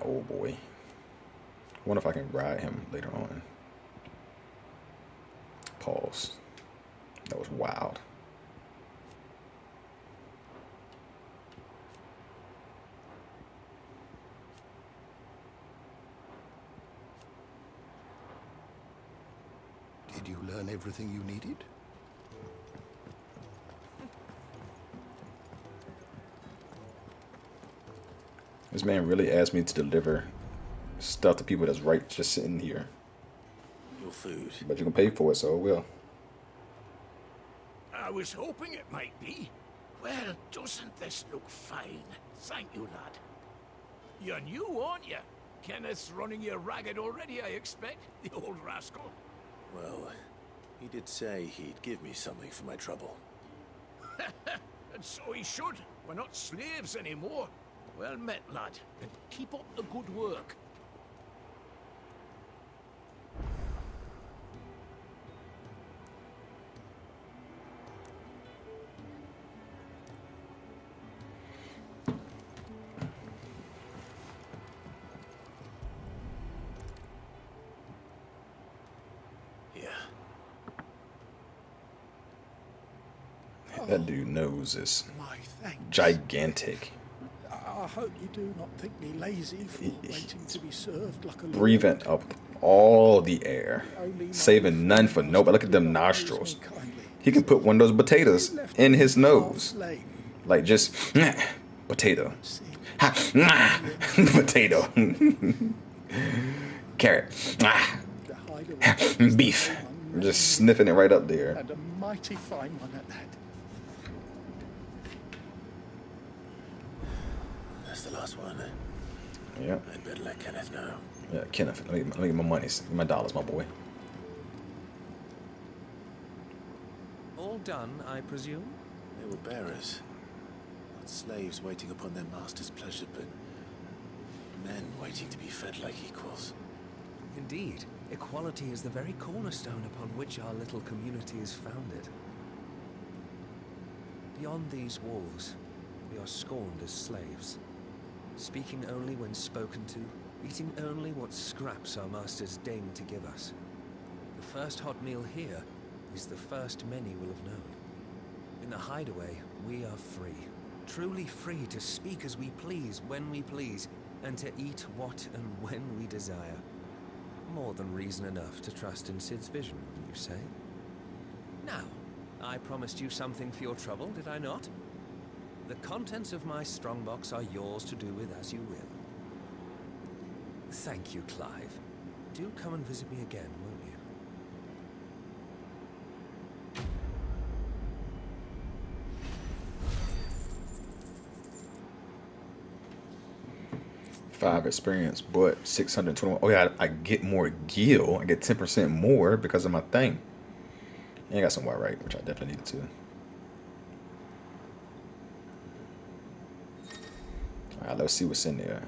old boy. I wonder if I can ride him later on. Pause. That was wild. Did you learn everything you needed? This man really asked me to deliver stuff to people that's right just sitting here. Your food. But you can pay for it, so it will. I was hoping it might be. Well, doesn't this look fine? Thank you, lad. You're new, aren't you? Kenneth's running you ragged already, I expect. The old rascal. Well, he did say he'd give me something for my trouble. And so he should. We're not slaves anymore. Well met, lad. And keep up the good work. That dude's nose is My thanks. gigantic. I hope you do not think me lazy for waiting to be served like a Breathing up all the air, saving none for nobody. Look at them nostrils. He can put one of those potatoes in his nose. Like just, potato. Potato. Carrot. Beef. Just sniffing it right up there. And a mighty fine one at that. That's the last one. Yeah. I'd better let Kenneth know. Yeah, Kenneth, let me get my money, my dollars, my boy. All done, I presume? They were bearers. Not slaves waiting upon their master's pleasure, but men waiting to be fed like equals. Indeed, equality is the very cornerstone upon which our little community is founded. Beyond these walls, we are scorned as slaves, speaking only when spoken to, eating only what scraps our masters deign to give us. The first hot meal here is the first many will have known. In the hideaway, we are free, truly free to speak as we please, when we please, and to eat what and when we desire. More than reason enough to trust in Sid's vision, you say? Now, I promised you something for your trouble, did I not? The contents of my strongbox are yours to do with as you will. Thank you, Clive. Do come and visit me again, won't you? 5 experience, but 621. Oh yeah, I get more gil. I get 10% more because of my thing. And I got some white right, which I definitely needed to. Alright, let's see what's in there.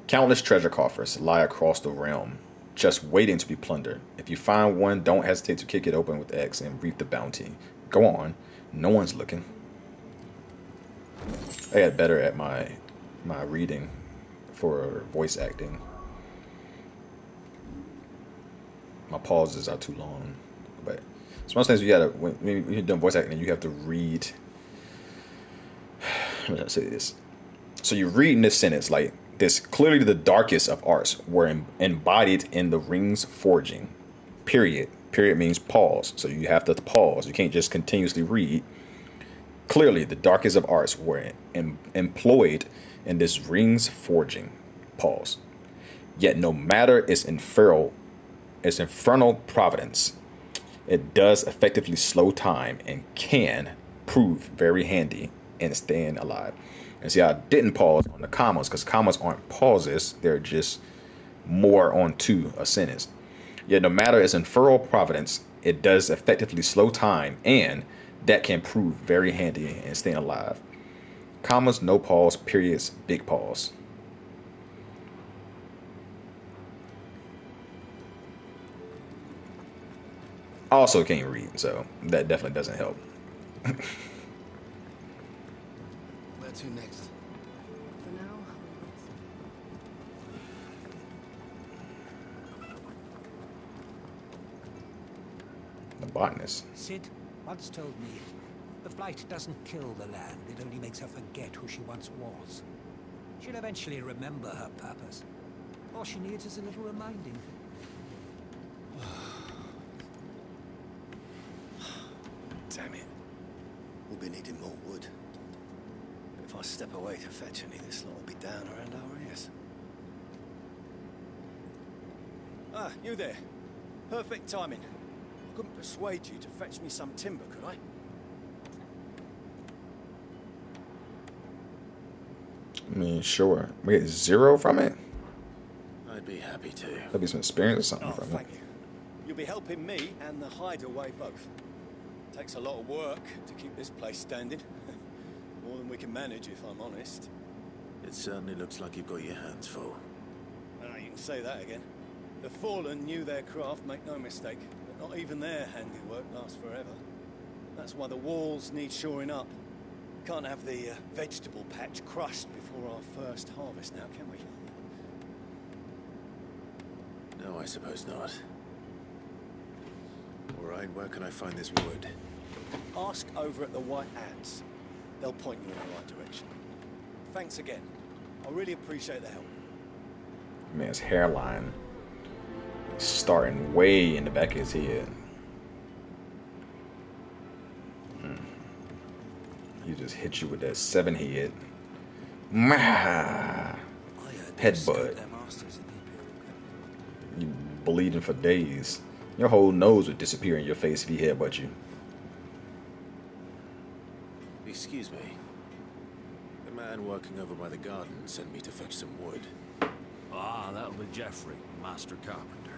Countless treasure coffers lie across the realm, just waiting to be plundered. If you find one, don't hesitate to kick it open with X and reap the bounty. Go on. No one's looking. I got better at my reading for voice acting. My pauses are too long. But sometimes you gotta, when you're doing voice acting, you have to read. How do I say this? So you're reading this sentence like this: clearly the darkest of arts were embodied in the ring's forging. Period. Period means pause. So you have to pause. You can't just continuously read. Clearly the darkest of arts were employed in this ring's forging. Pause. Yet no matter its infernal providence, it does effectively slow time and can prove very handy in staying alive. And see, I didn't pause on the commas because commas aren't pauses. They're just more onto a sentence. Yet no matter its infernal providence, it does effectively slow time, and that can prove very handy in staying alive. Commas, no pause, periods, big pause. I also can't read, so that definitely doesn't help. Where to next? For now, The botanist. Sid once told me, the blight doesn't kill the land, it only makes her forget who she once was. She'll eventually remember her purpose. All she needs is a little reminding. Damn it. We'll be needing more wood. If I step away to fetch any, this lot will be down around our ears. Ah, you there. Perfect timing. I couldn't persuade you to fetch me some timber, could I? I mean, sure. We get 0 from it? I'd be happy to. There'll be some experience or something from Thank it. you. You'll be helping me and the hideaway both. Takes a lot of work to keep this place standing. More than we can manage, if I'm honest. It certainly looks like you've got your hands full. Ah, you can say that again. The Fallen knew their craft, make no mistake. But not even their handiwork lasts forever. That's why the walls need shoring up. Can't have the vegetable patch crushed before our first harvest now, can we? No, I suppose not. All right, where can I find this wood? Ask over at the White Ants. They'll point you in the right direction. Thanks again. I really appreciate the help. Man's hairline starting way in the back of his head. He just hit you with that 7 head. Headbutt. You bleeding for days. Your whole nose would disappear in your face if he headbutt you. Excuse me. The man working over by the garden sent me to fetch some wood. Ah, that'll be Geoffrey, master carpenter.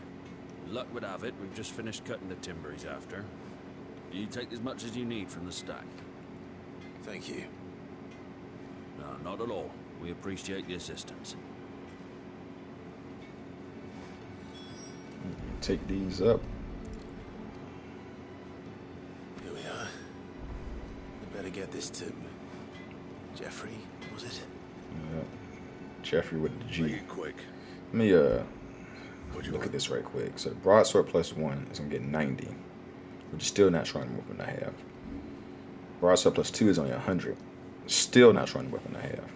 Luck would have it, we've just finished cutting the timber he's after. You take as much as you need from the stack. Thank you. No, not at all. We appreciate the assistance. Take these up. Here we are. I better get this to Geoffrey, was it? Yeah. Jeffrey with the G. Make it quick. Let me look at this right quick. So the broadsword plus 1 is gonna get 90, which is still not showing weapon I have. Broadsword plus 2 is only 100. Still not showing weapon I have.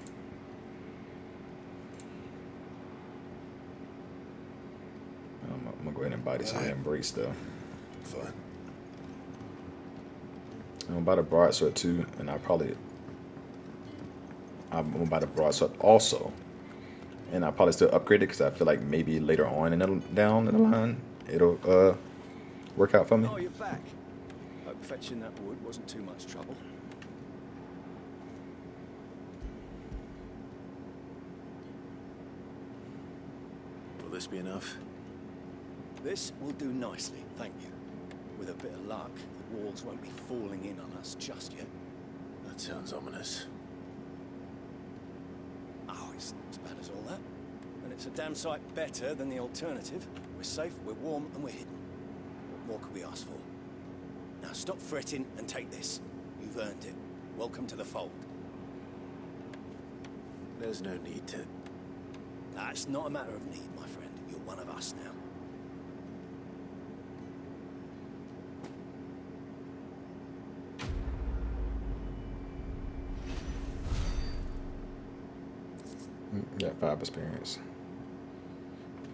I'm gonna go ahead and buy this embrace though. Fine. I'm gonna buy the broadsword too, and I'm gonna buy the broadsword also, and I'll probably still upgrade it because I feel like maybe later on down in the line it'll work out for me. Oh, you're back. Hope fetching that wood wasn't too much trouble. Will this be enough? This will do nicely, thank you. With a bit of luck, the walls won't be falling in on us just yet. That sounds ominous. Oh, it's not as bad as all that. And it's a damn sight better than the alternative. We're safe, we're warm, and we're hidden. What more could we ask for? Now stop fretting and take this. You've earned it. Welcome to the fold. There's no need to... Nah, it's not a matter of need, my friend. You're one of us now. Yeah, 5 experience.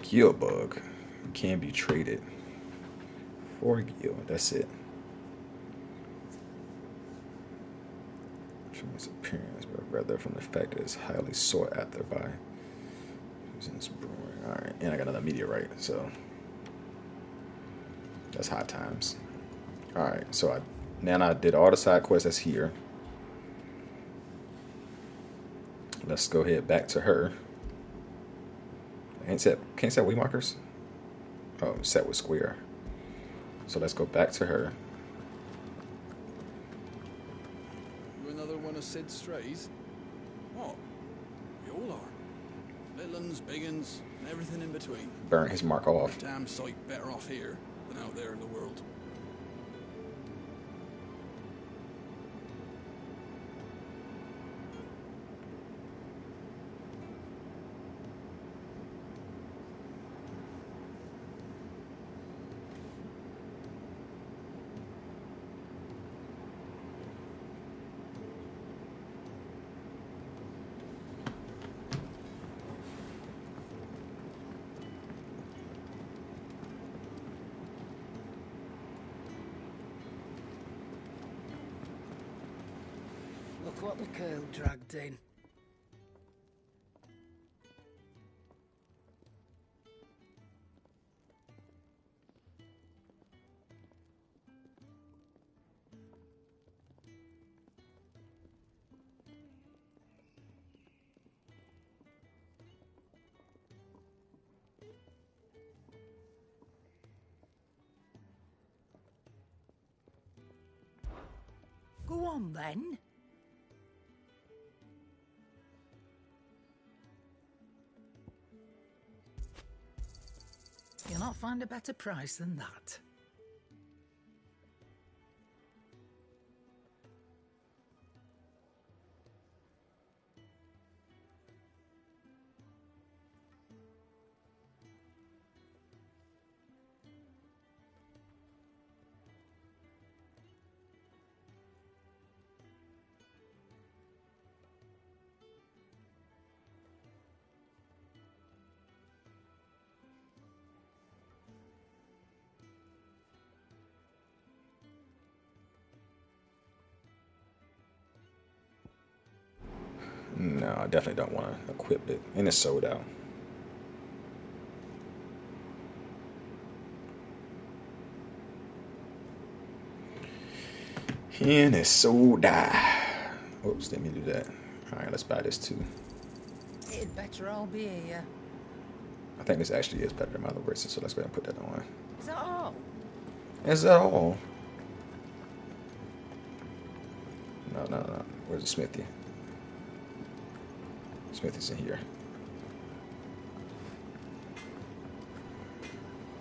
Gil bug can be traded. 4 gil, that's it. From its appearance, but rather from the fact that it's highly sought after by using this brewing. Alright, and I got another meteorite, so that's high times. Alright, so now I did all the side quests that's here. Let's go ahead back to her. Can't set weed markers? Oh, set with square. So let's go back to her. You another one of Sid's strays? What? We all are. Little uns, big uns, and everything in between. Burn his mark off. We're a damn sight better off here than out there in the world. Look what the girl dragged in. Go on, then. You'll not find a better price than that. No, I definitely don't want to equip it. And it's sold out. And it's sold out. Oops, didn't mean to do that. Alright, let's buy this too. It'd better all be here. I think this actually is better than my other bracelet, so let's go ahead and put that on. Is that all? Is that all? No. Where's the smithy? Smithy's in here.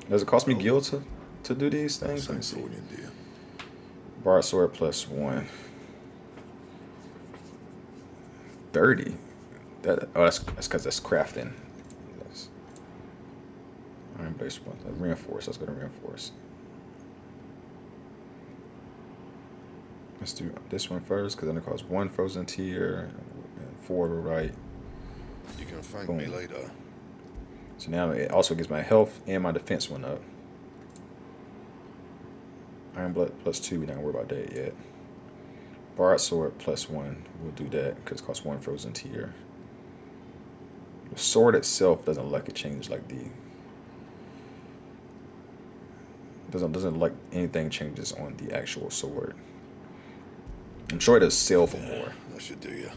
Does it cost me gil to do these things? Let me see. Bar sword plus 1. 30. That's because that's crafting. Yes. Iron base one. Reinforce. Let's go to reinforce. Let's do this one first, because then it costs 1 frozen tier and 4 to right. You can thank Boom. me later. So now it also gives my health and my defense one up. Iron blood plus 2. We're not gonna worry about that yet. Barred sword plus 1. We'll do that because it costs 1 frozen tier. The sword itself doesn't like it change like the doesn't like anything changes on the actual sword. I'm sure it does sell for more. That should do you.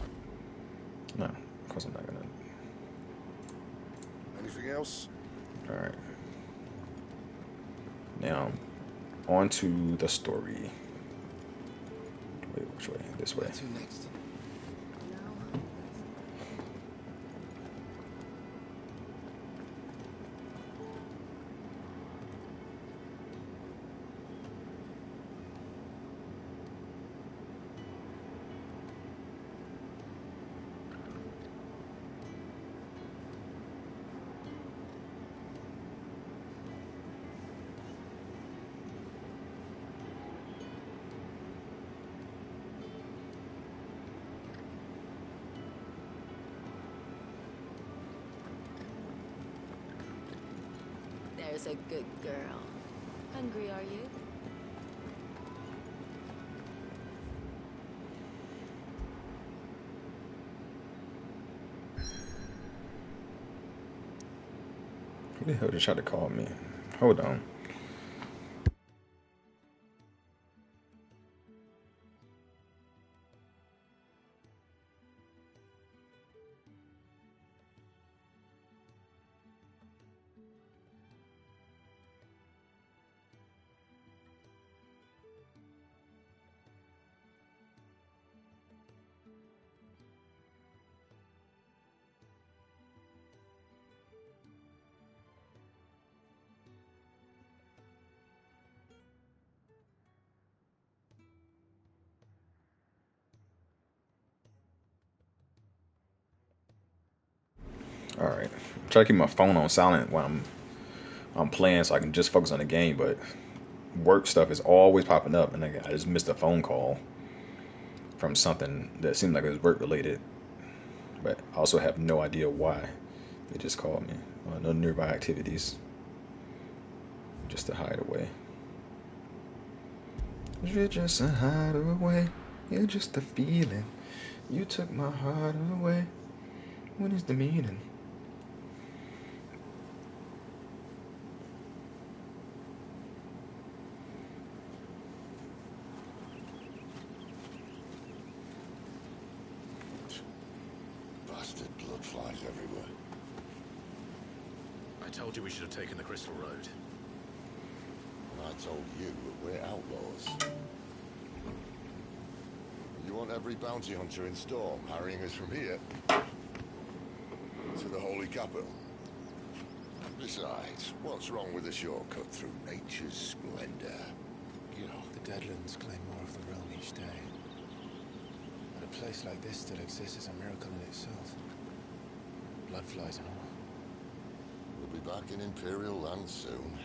No, of course I'm not gonna. Anything else? All right. Now, on to the story. Wait, which way? This way. To next. There's a good girl. Hungry, are you? Who the hell just tried to call me? Hold on. All right. Try to keep my phone on silent while I'm playing, so I can just focus on the game. But work stuff is always popping up, and I just missed a phone call from something that seemed like it was work related, but I also have no idea why they just called me. No nearby activities, just to hide away. You're just a hideaway. You're just a feeling. You took my heart away. What is the meaning? Bastard blood flies everywhere. I told you we should have taken the Crystal Road. And I told you that we're outlaws. You want every bounty hunter in Storm harrying us from here to the Holy Capital? Besides, what's wrong with a shortcut through nature's splendor? You know, the Deadlands claim more of the realm each day. But a place like this still exists is a miracle in itself. Bloodflies and all. We'll be back in Imperial land soon.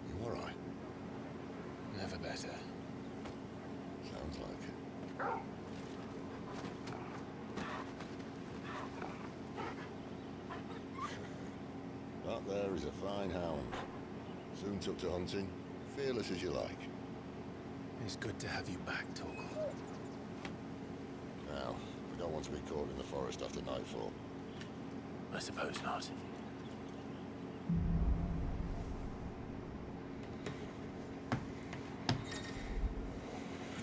You alright? Never better. Sounds like it. That there is a fine hound. Soon took to hunting. Fearless as you like. It's good to have you back, Torgal. Now, we don't want to be caught in the forest after nightfall. I suppose not.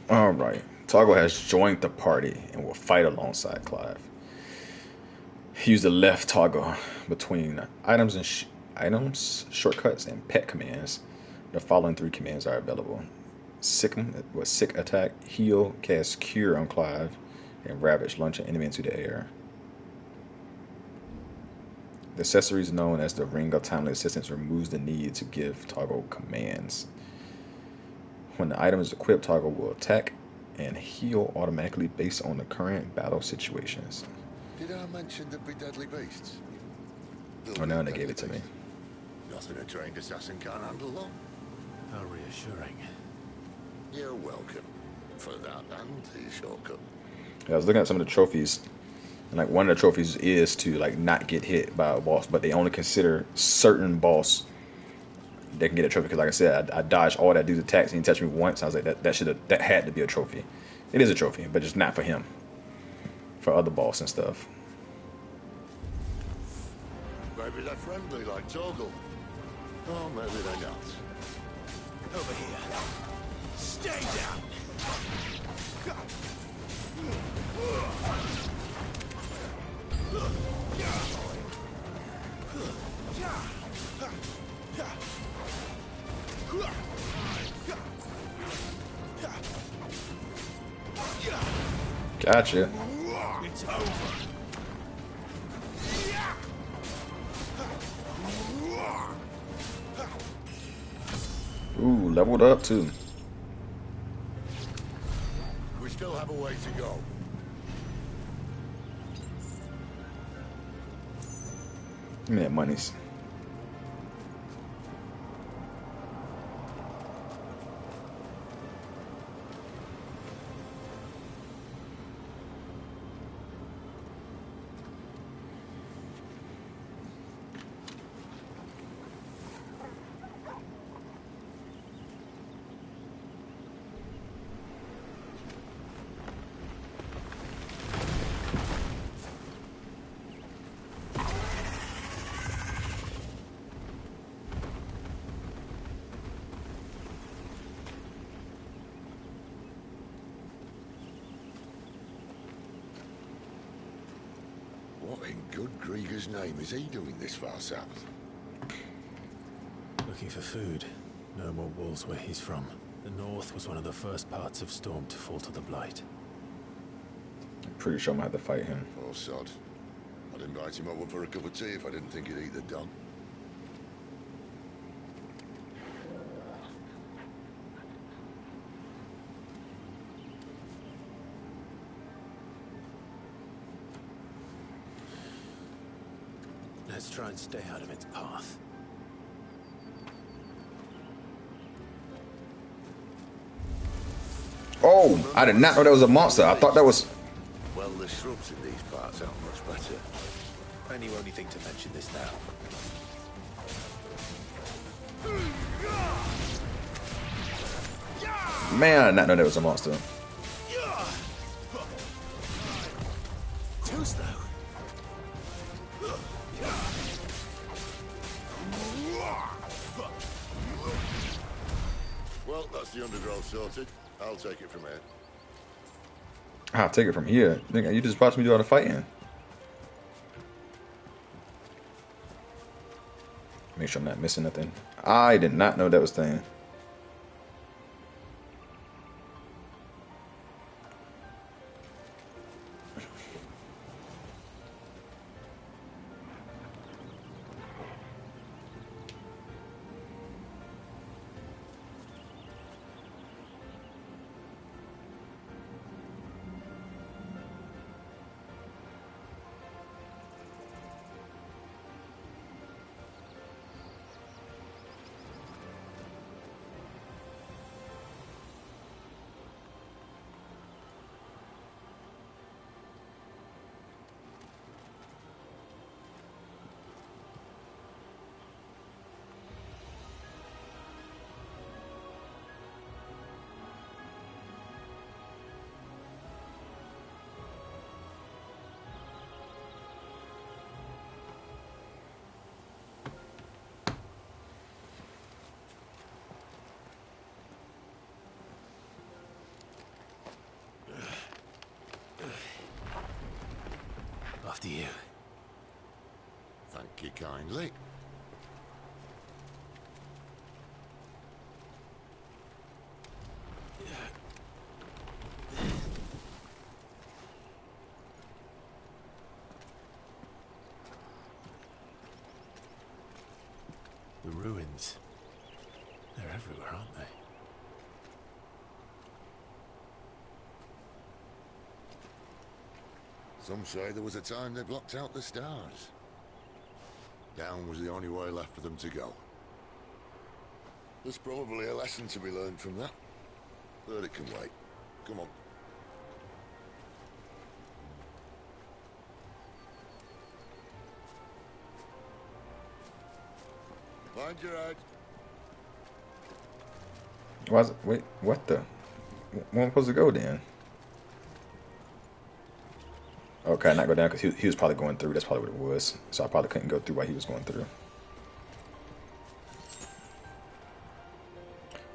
Alright, Torgal has joined the party and will fight alongside Clive. Use the left toggle between items and shortcuts, and pet commands. The following 3 commands are available. Sick attack, heal, cast cure on Clive, and ravage, launch an enemy into the air. The accessories known as the Ring of Timely Assistance removes the need to give Toggle commands. When the item is equipped, Toggle will attack and heal automatically based on the current battle situations. Did I mention there'd be deadly beasts? Oh, now they gave it to me. Nothing a trained assassin can't handle, though. How reassuring. You're welcome for that and the shortcut. Yeah, I was looking at some of the trophies, and like one of the trophies is to like not get hit by a boss, but they only consider certain boss they can get a trophy. Because like I said, I dodged all that dude's attacks and he touched me once. I was like, that had to be a trophy. It is a trophy, but just not for him. For other boss and stuff. Maybe they're friendly like Torgal. Oh, maybe they're not. Over here. Stay down. Gotcha. It's over. Ooh, leveled up too. We still have a way to go. Give me that monies. What in good Grieger's name is he doing this far south? Looking for food. No more wolves where he's from. The north was one of the first parts of Storm to fall to the Blight. I'm pretty sure I'm gonna have to fight him. Poor sod. I'd invite him over for a cup of tea if I didn't think he'd eat the dog. Let's try and stay out of its path. Oh, I did not know that was a monster. I thought that was... Well, the shrubs in these parts aren't much better. And you only think to mention this now. Man, I did not know that was a monster. Too slow. Well, that's the undergrowth sorted. I'll take it from here. I'll take it from here. Nigga, you just watched me do all the fighting. Make sure I'm not missing nothing. I did not know that was thing. After you. Thank you kindly. The ruins. They're everywhere, aren't they? Some say there was a time they blocked out the stars. Down was the only way left for them to go. There's probably a lesson to be learned from that. But it can wait. Come on. Mind your head. Wait, what the? Where am I supposed to go then? Okay, not go down because he was probably going through. That's probably what it was. So I probably couldn't go through while he was going through.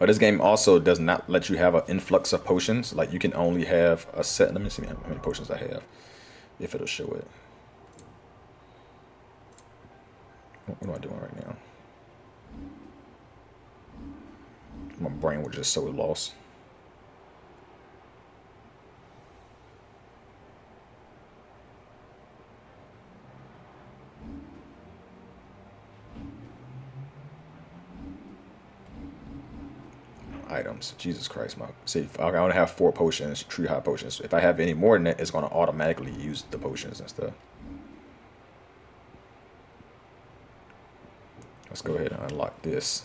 But this game also does not let you have an influx of potions. Like you can only have a set. Let me see how many potions I have, if it'll show it. What am I doing right now? My brain was just so lost. Items. Jesus Christ, my see. I only have 4 potions, tree high potions. If I have any more than that, it's going to automatically use the potions and stuff. Let's go ahead and unlock this.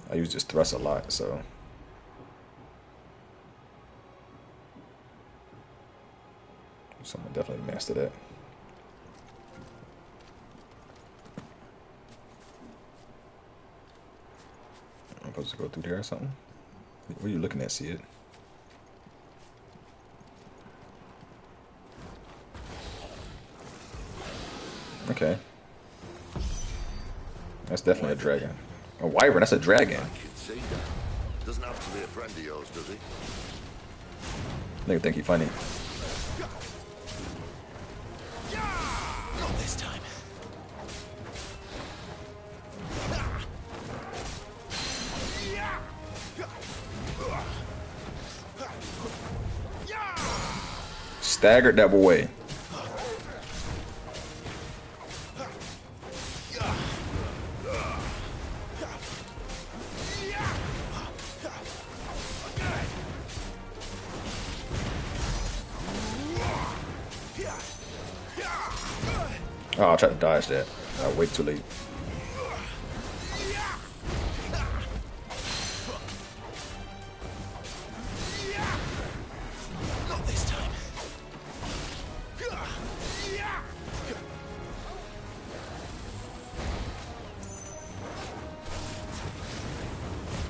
I use this thrust a lot, so. So I'm gonna definitely master that. I'm supposed to go through there or something? What are you looking at, Sid? Okay. That's definitely a dragon. A wyvern, that's a dragon. I can see that. Doesn't have to be a friend of yours, does he? Nigga think he funny. Not this time. Staggered that away. Oh, I tried to dodge that. I wait too late. Not this time.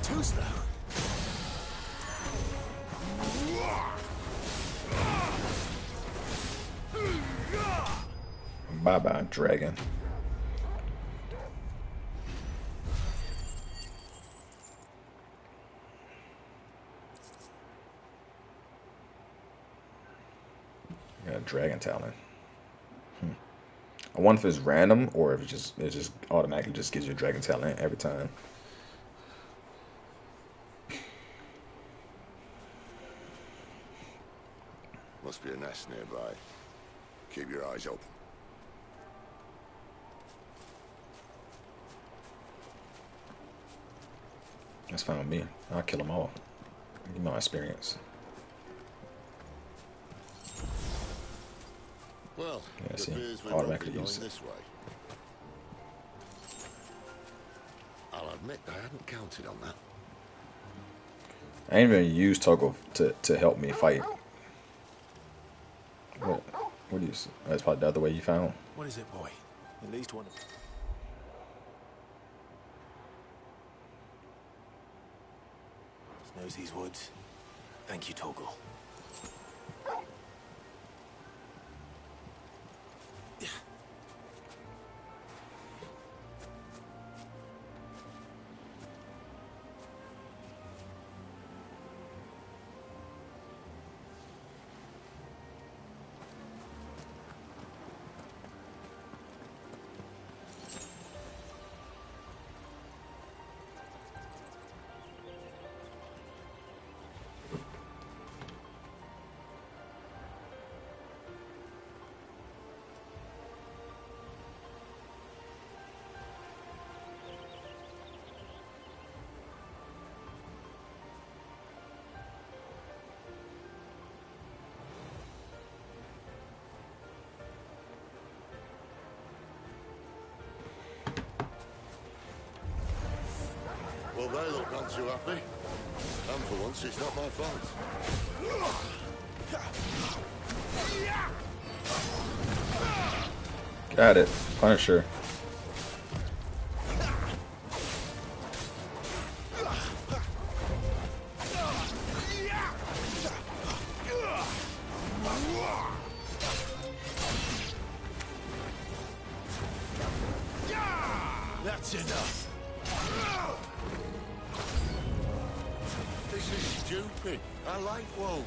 Too slow. Bye bye, dragon. Gotta dragon talent. I wonder if it's random or if it just automatically just gives you a dragon talent every time. Must be a nest nearby. Keep your eyes open. That's fine with me. I'll kill them all. Give me my experience. Well, Yeah, it see, appears we won't be automatically going use it. this way. I'll admit I hadn't counted on that. I ain't even use Toggle to help me fight. What do you see? That's probably the other way you found. What is it, boy? At least one of them. Knows these woods. Thank you, Toggle. Well, they look none too happy. And for once, it's not my fault. Got it. Punisher. That's enough. This is stupid. I like wolves.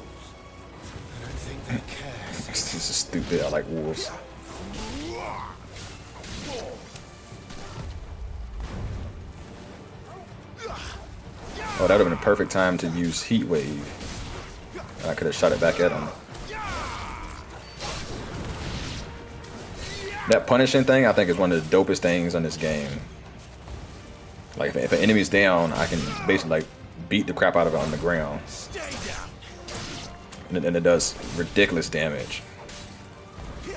I don't think they care. This is stupid. I like wolves. Oh, that would have been a perfect time to use Heat Wave. I could have shot it back at him. That punishing thing, I think, is one of the dopest things on this game. Like, if an enemy's down, I can basically, like, beat the crap out of it on the ground. And it does ridiculous damage. We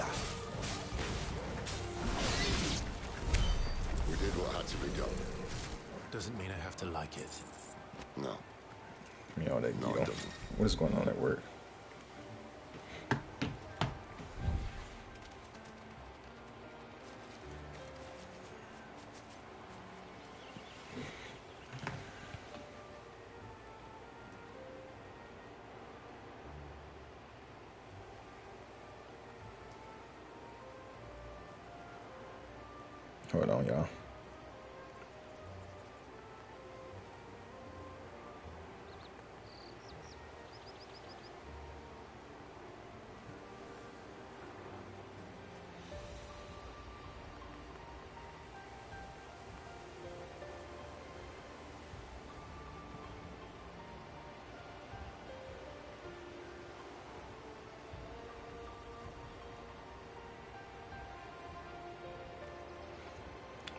did what had to be done. Doesn't mean I have to like it. No. You know, that No, giggle. it doesn't. What is going on at work? Hold on, y'all.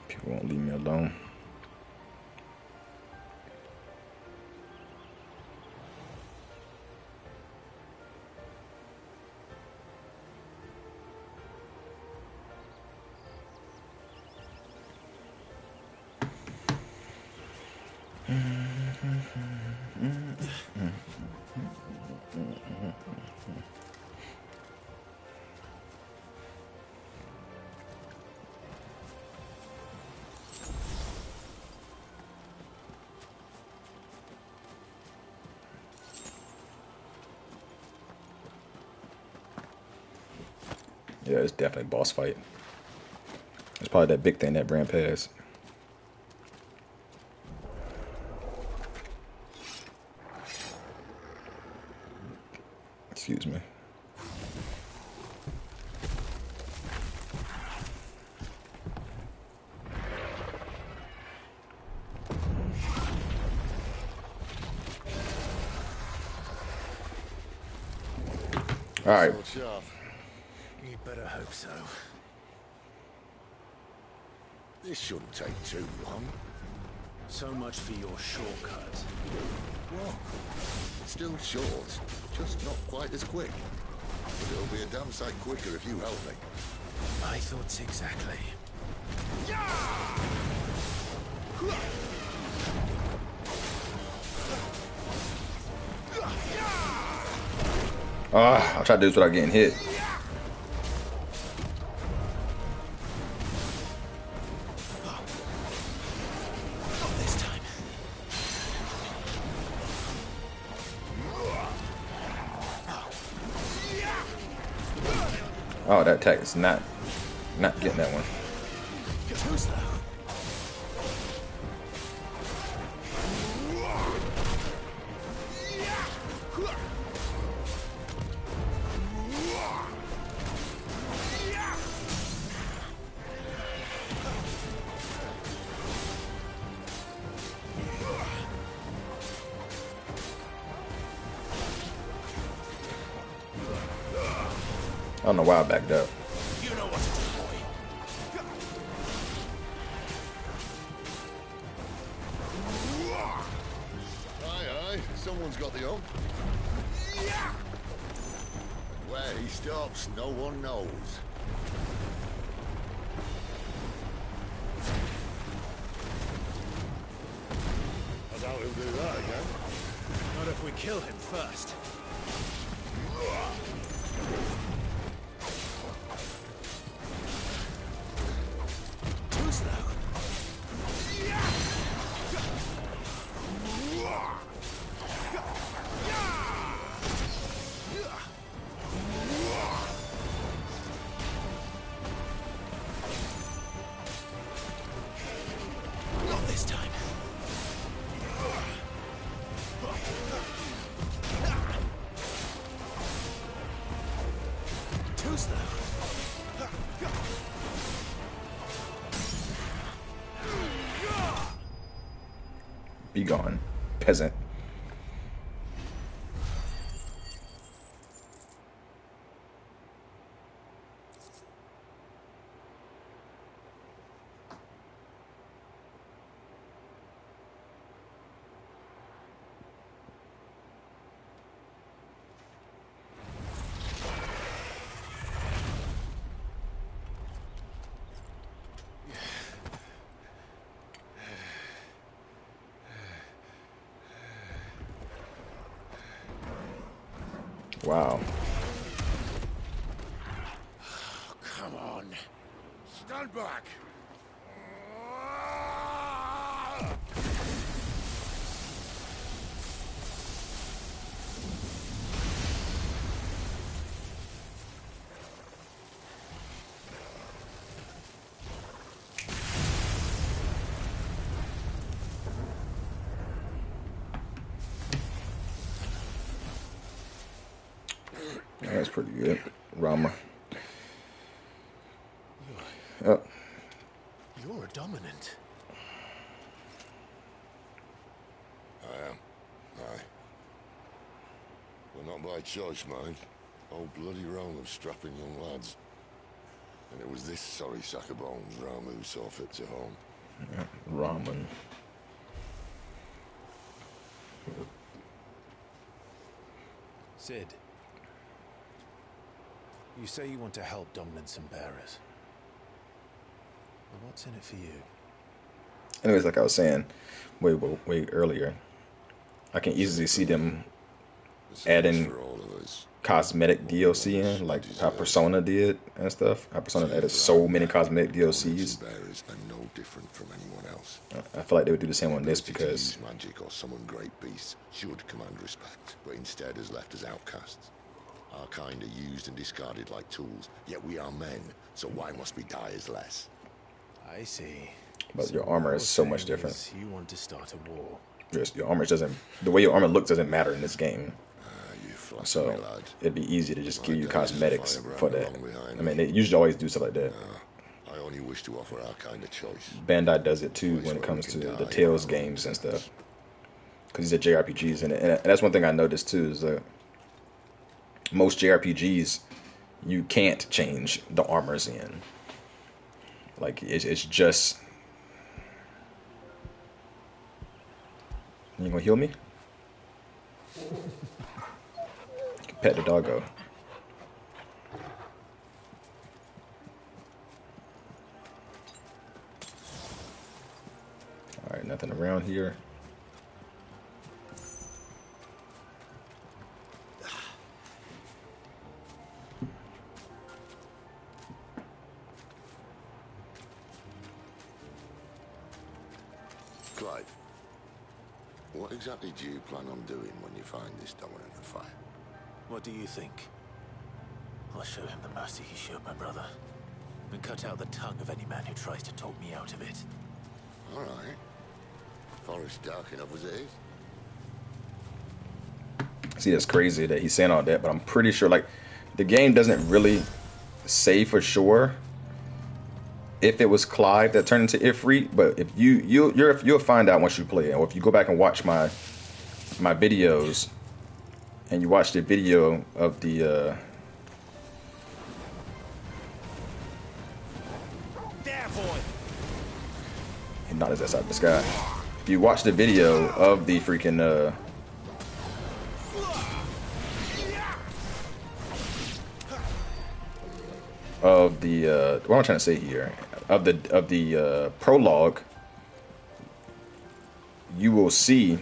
People won't leave me alone. Yeah, it's definitely a boss fight. It's probably that big thing that ran past. Excuse me. All right. So sharp. You better hope so. This shouldn't take too long. So much for your shortcut. What? Still short, just not quite as quick. But it'll be a damn sight quicker if you help me. I thought exactly. I'll try to do this without getting hit. This time. Oh, that attack is not getting that one. Too slow. I don't know why I backed up. You know what to do, boy. Aye, aye, someone's got the hump. Where he stops, no one knows. I doubt he'll do that again. Not if we kill him first. Too slow. Not this time. Too slow. Be gone, peasant. Wow. Come on. Stand back. That's pretty good. Rama. Oh. You're a dominant. I am. Aye. Well, not by choice, mind. Old bloody Rome of strapping young lads. And it was this sorry sack of bones Rome who saw fit to home. Yeah, Ramen. Sid. You say you want to help dominants and bearers. Well, what's in it for you? Anyways, like I was saying way earlier, I can easily see them adding cosmetic DLC in, like how Persona did and stuff. How Persona added so many cosmetic DLCs. Bearers are no different from anyone else. I feel like they would do the same on this because magic or summon great beasts should command respect, but instead is left as outcasts. Our kind are used and discarded like tools, yet we are men, so why must we die as less? I see. but your armor is so much different. You want to start a war. Just your armor doesn't. The way your armor looks doesn't matter in this game. So it'd be easy to just give you cosmetics for that. I mean, they usually always do stuff like that. I only wish to offer our kind of choice. Bandai does it too when it comes to the Tales games and stuff. Because these are JRPGs, and that's one thing I noticed too is that most JRPGs, you can't change the armors in. Like it's just. You gonna heal me? Pet the doggo. All right, nothing around here. Clive, what exactly do you plan on doing when you find this dominant of fire? What do you think? I'll show him the mercy he showed my brother, and cut out the tongue of any man who tries to talk me out of it. All right. Forest dark enough as it is. See, that's crazy that he's saying all that, but I'm pretty sure, like, the game doesn't really say for sure if it was Clive that turned into Ifrit, but if you'll find out once you play it, or if you go back and watch my videos, and you watch the video of the he knocked his ass out of the sky. If you watch the video of the freaking of the what am I trying to say here? Of the prologue, you will see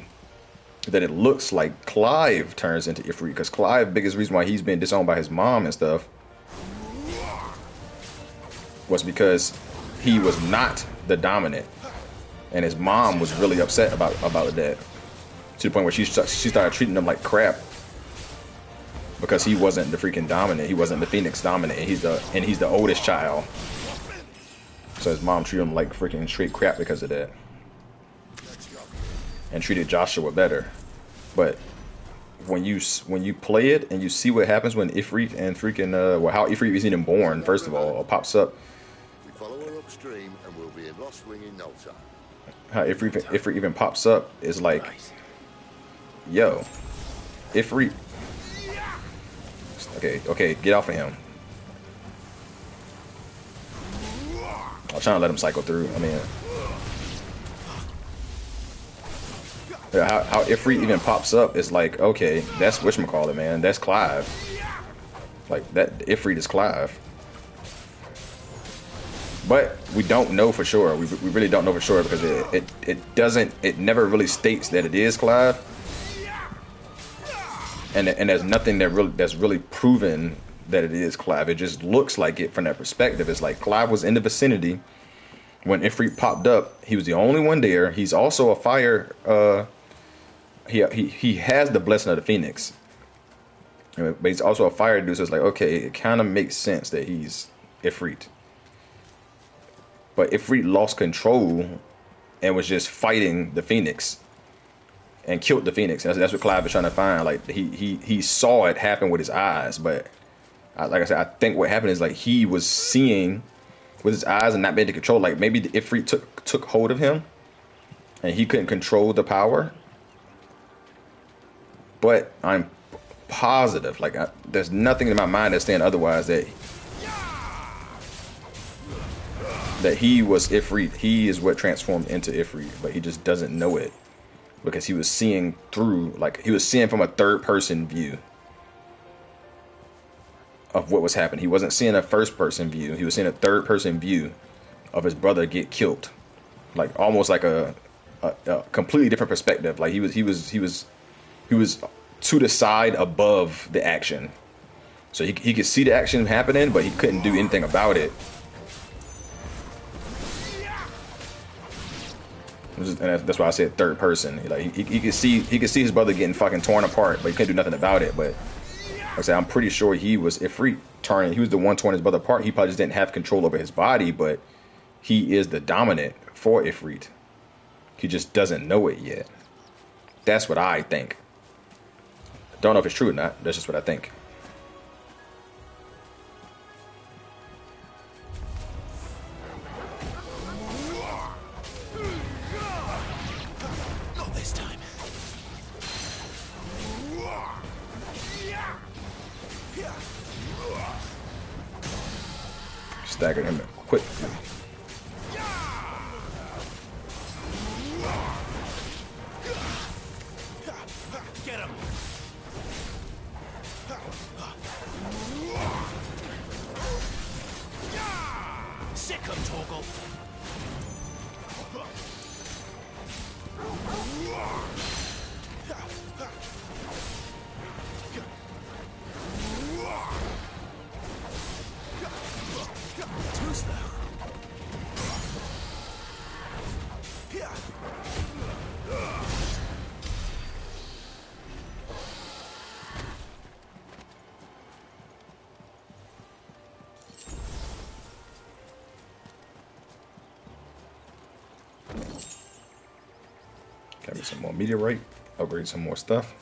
that it looks like Clive turns into Ifrit, because Clive, biggest reason why he's been disowned by his mom and stuff was because he was not the dominant, and his mom was really upset about that, to the point where she started treating him like crap because he wasn't the freaking dominant. He wasn't the Phoenix dominant, and he's the oldest child. So his mom treated him like freaking straight crap because of that, and treated Joshua better. But when you play it and you see what happens when Ifrit and freaking well, how Ifrit is even born, first of all, or pops up. We follow her upstream and we'll be in Lost Wing in no time. How Ifrit even pops up is like, yo, Ifrit. Okay, get off of him. I'm trying to let him cycle through. I mean, how Ifrit even pops up is like, okay, that's whatchamacallit, man. That's Clive. Like, that Ifrit is Clive. But we don't know for sure. We really don't know for sure, because it never really states that it is Clive. And there's nothing that's really proven that it is Clive. It just looks like it from that perspective. It's like Clive was in the vicinity when Ifrit popped up. He was the only one there. He's also a fire. He has the blessing of the Phoenix, but he's also a fire dude. So it's like, okay, it kind of makes sense that he's Ifrit. But Ifrit lost control and was just fighting the Phoenix and killed the Phoenix. And that's what Clive is trying to find. Like, he saw it happen with his eyes, but like I said, I think what happened is, like, he was seeing with his eyes and not being able to control. Like, maybe the Ifrit took hold of him and he couldn't control the power. But I'm positive, like, there's nothing in my mind that's saying otherwise, that he was Ifrit. He is what transformed into Ifrit, but he just doesn't know it because he was seeing through, like, he was seeing from a third-person view of what was happening. He wasn't seeing a first-person view. He was seeing a third-person view of his brother get killed, like almost like a completely different perspective. Like, he was to the side above the action, so he could see the action happening, but he couldn't do anything about it. And that's why I said third person. Like, he could see his brother getting fucking torn apart, but he couldn't do nothing about it. But like I said, I'm pretty sure he was Ifrit turning. He was the one torn his brother apart. He probably just didn't have control over his body, but he is the dominant for Ifrit. He just doesn't know it yet. That's what I think. Don't know if it's true or not. That's just what I think. Not this time. Staggered him quick. Get him! Sick him, Torgal! Too slow. Got me some more meteorite. Upgrade some more stuff.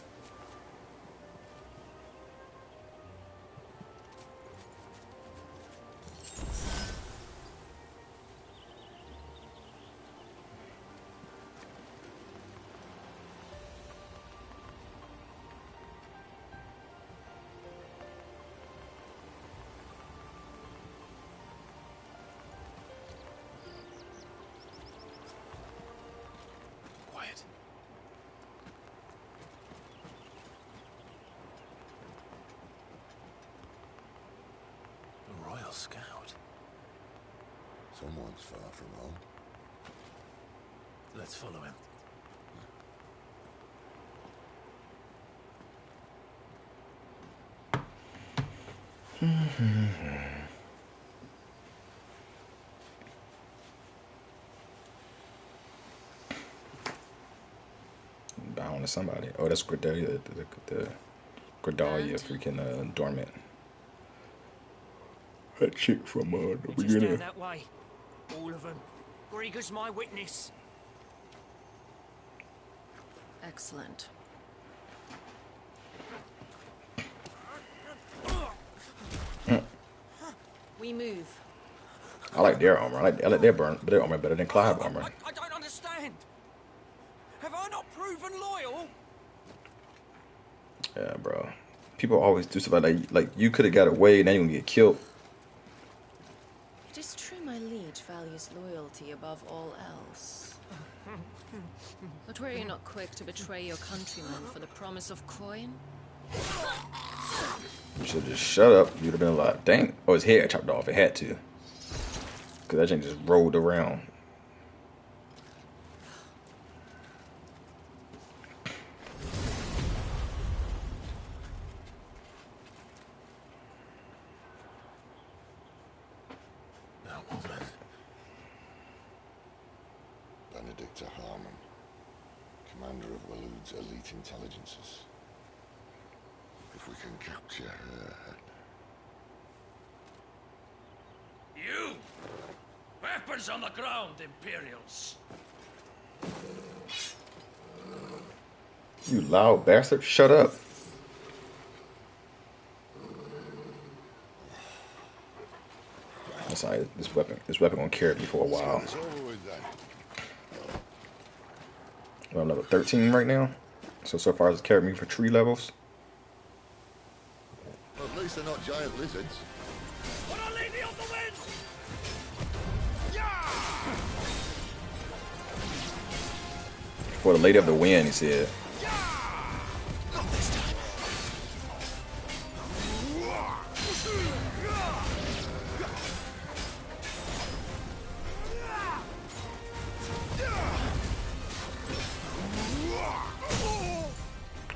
Quiet. A Royal Scout. Someone's far from home. Let's follow him. Bound to somebody. Oh, that's Gredalia, the Gredalia freaking dormant. That chick from the Just beginning. down that way. All of them. Grieger's my witness. Excellent. We move. I like their armor. I like their armor better than Clive armor. I don't understand. Have I not proven loyal? Yeah, bro. People always do stuff like that. Like you could have got away, and then you're gonna get killed. It is true my liege values loyalty above all else. But were you not quick to betray your countrymen for the promise of coin? You should just shut up. You'd have been alive. Dang. Oh, his head chopped off. It had to. Because that thing just rolled around. That woman. Benedicta Harmon, commander of Waloed's elite intelligences. If we can capture her... You! Weapons on the ground, Imperials! You loud bastard. Shut up. That's alright. This weapon gonna carry me for a while. It's over with then. Well, I'm level 13 right now. So far it's carried me for 3 levels. Well, at least they're not giant lizards. Put a lady on the wind! For the Lady of the Wind, he said. Not this time.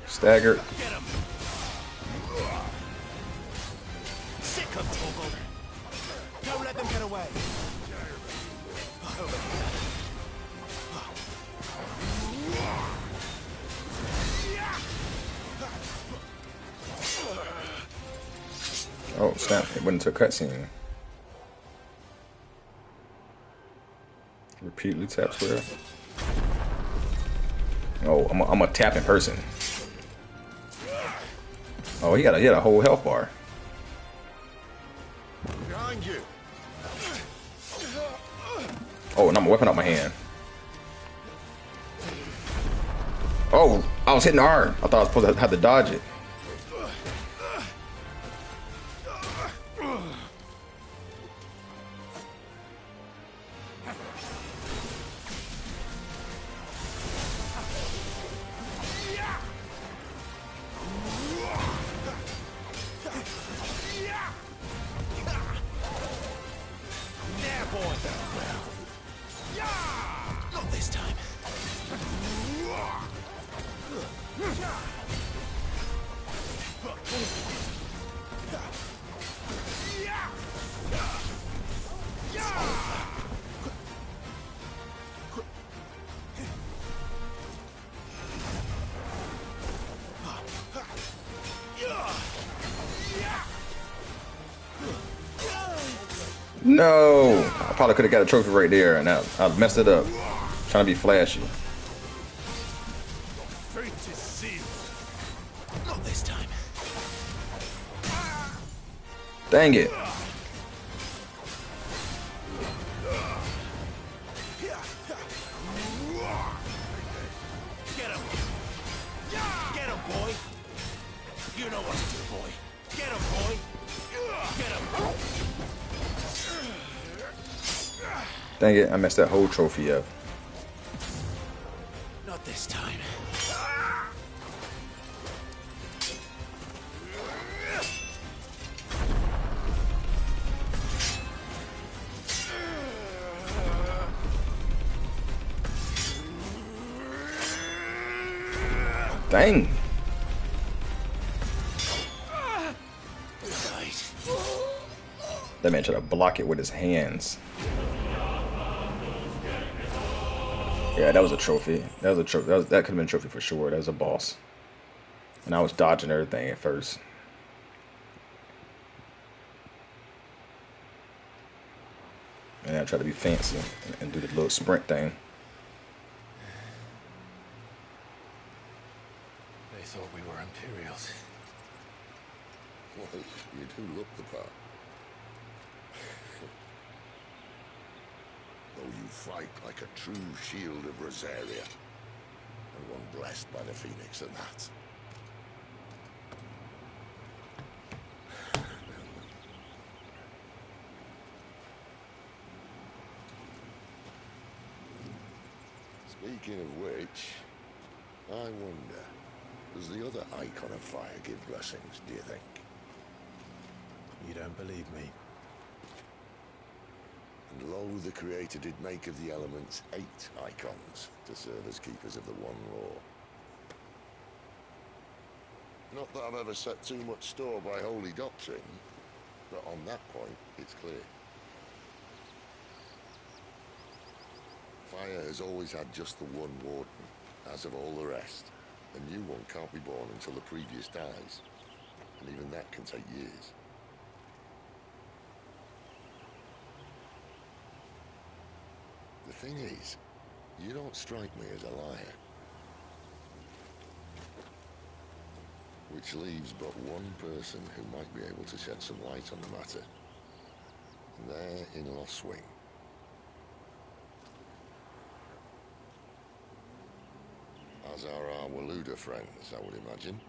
Staggered. Get him! Sick him, Torgal! Don't let them get away! Oh, snap. It went into a cutscene. Repeatedly tap square. Oh, I'm a tap in person. Oh, he had a whole health bar. Behind you. Oh, and I'm a weapon out my hand. Oh, I was hitting R. I thought I was supposed to have to dodge it. boy. Not this time. No! I probably could have got a trophy right there, and I messed it up. Trying to be flashy. Fate is sealed. Not this time. Dang it. Get him. Get him, boy. You know what to do, boy. Get him, boy. Get him. Dang it, I messed that whole trophy up. Not this time. Dang. That man tried to block it with his hands. Yeah, that was a trophy. That was a trophy. That could have been a trophy for sure. That was a boss. And I was dodging everything at first. And I tried to be fancy and do the little sprint thing. They thought we were Imperials. Well, you do look the part. Though you fight like a true shield of Rosaria, and one blessed by the Phoenix at that. Speaking of which, I wonder, does the other icon of fire give blessings, do you think? You don't believe me? And lo, the Creator did make of the elements 8 icons to serve as keepers of the one law. Not that I've ever set too much store by holy doctrine, but on that point, it's clear. Fire has always had just the one warden, as of all the rest. A new one can't be born until the previous dies, and even that can take years. The thing is, you don't strike me as a liar. Which leaves but one person who might be able to shed some light on the matter. And they're in Lost Wing. As are our Waluda friends, I would imagine.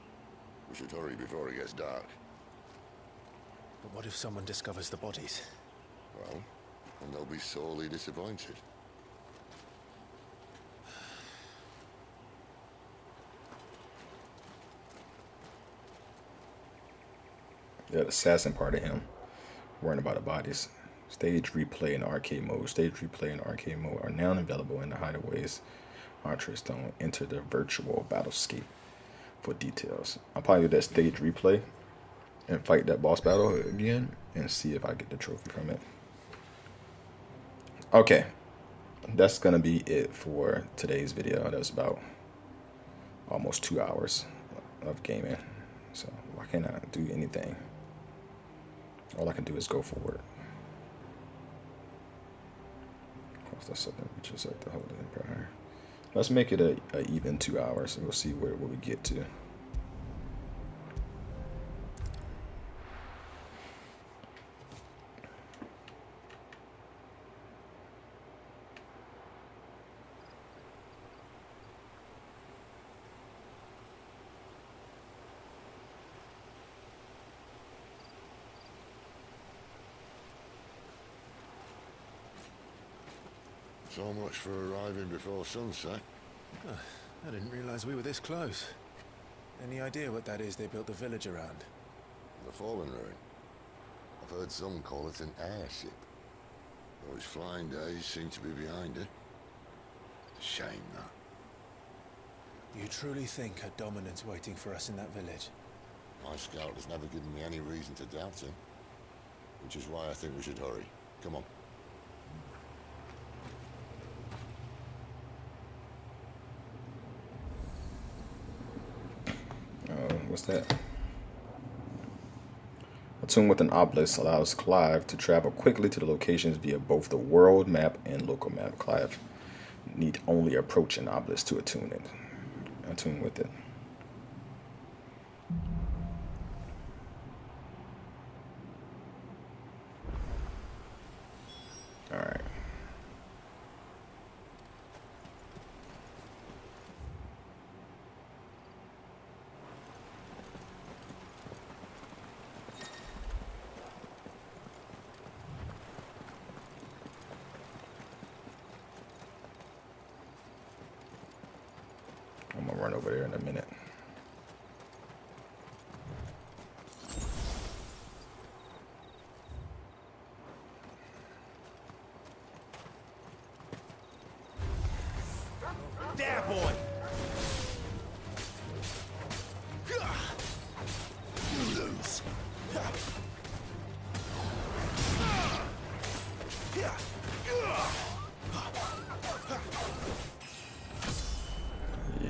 We should hurry before it gets dark. But what if someone discovers the bodies? Well, and they'll be sorely disappointed. Yeah, the assassin part of him, worrying about the bodies. Stage replay in arcade mode. Stage replay and arcade mode are now available in the hideaways. Archers don't enter the virtual battlescape for details. I'll probably do that stage replay and fight that boss battle again and see if I get the trophy from it. Okay, that's gonna be it for today's video. That was about almost 2 hours of gaming. So why can't I do anything? All I can do is go forward. Cross the southern reaches of the Holy Empire. Let's make it a even 2 hours, and we'll see where we get to. So much for arriving before sunset. I didn't realize we were this close. Any idea what that is they built the village around? The Fallen Ruin. I've heard some call it an airship. Though his flying days seem to be behind her. Shame, that. You truly think her dominant's waiting for us in that village? My scout has never given me any reason to doubt him. Which is why I think we should hurry. Come on. What's that? A tomb with an obelisk allows Clive to travel quickly to the locations via both the world map and local map. Clive need only approach an obelisk to attune with it. All right. I'm gonna run over there in a minute. There, boy! You lose.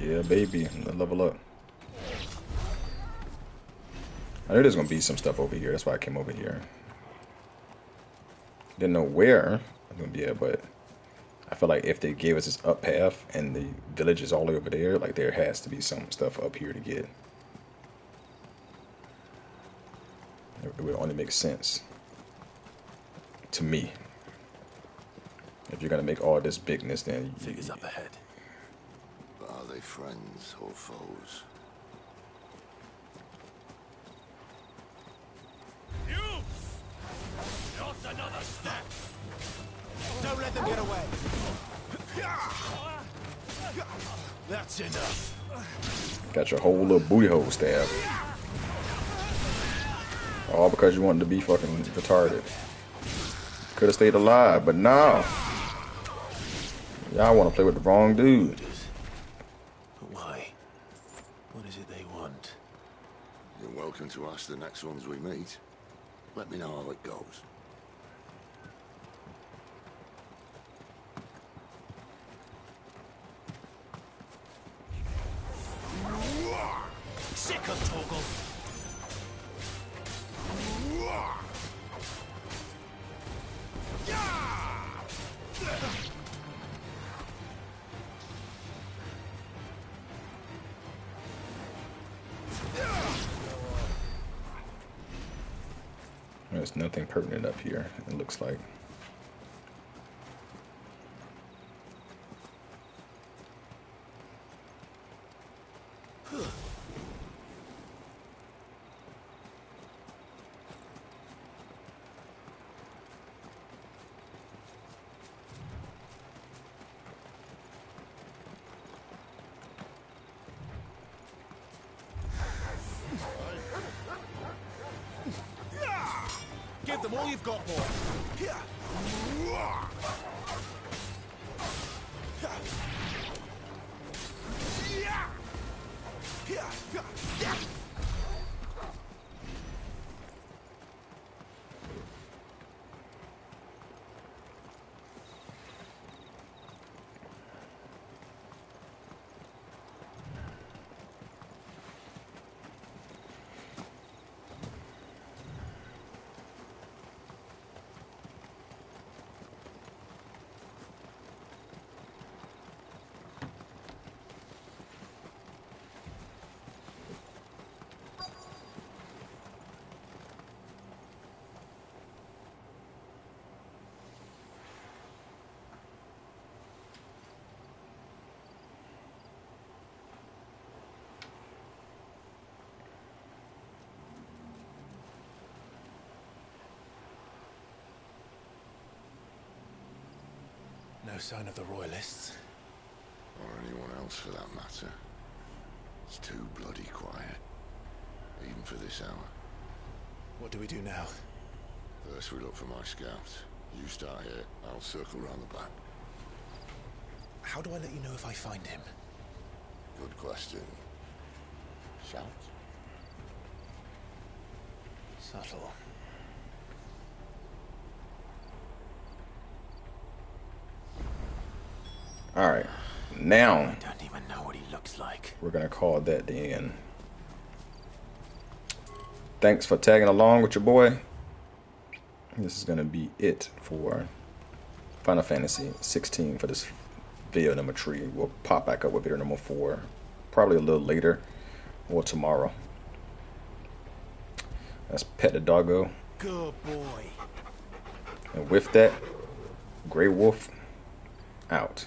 Yeah, baby, level up. I knew there's gonna be some stuff over here. That's why I came over here. Didn't know where I'm gonna be at, but I feel like if they gave us this up path and the village is all the way over there, like there has to be some stuff up here to get. It would only make sense to me. If you're gonna make all this bigness, then figures up ahead. But are they friends or foes? You! Not another step! Don't let them get away! That's enough. Got your whole little booty hole stabbed. All because you wanted to be fucking retarded. Could have stayed alive, but no. Y'all want to play with the wrong dude. But why? What is it they want? You're welcome to ask the next ones we meet. Let me know how it goes. Sick of Torgal. There's nothing pertinent up here, it looks like. Give them all you've got, boy. No sign of the Royalists. Or anyone else for that matter. It's too bloody quiet. Even for this hour. What do we do now? First we look for my scouts. You start here, I'll circle round the back. How do I let you know if I find him? Good question. Shout? Subtle. All right, now I don't even know what he looks like. we're gonna call that the end. Thanks for tagging along with your boy. This is gonna be it for Final Fantasy 16 for this video number 3. We'll pop back up with video number 4, probably a little later or tomorrow. Let's pet the doggo. Good boy. And with that, Greiwolph out.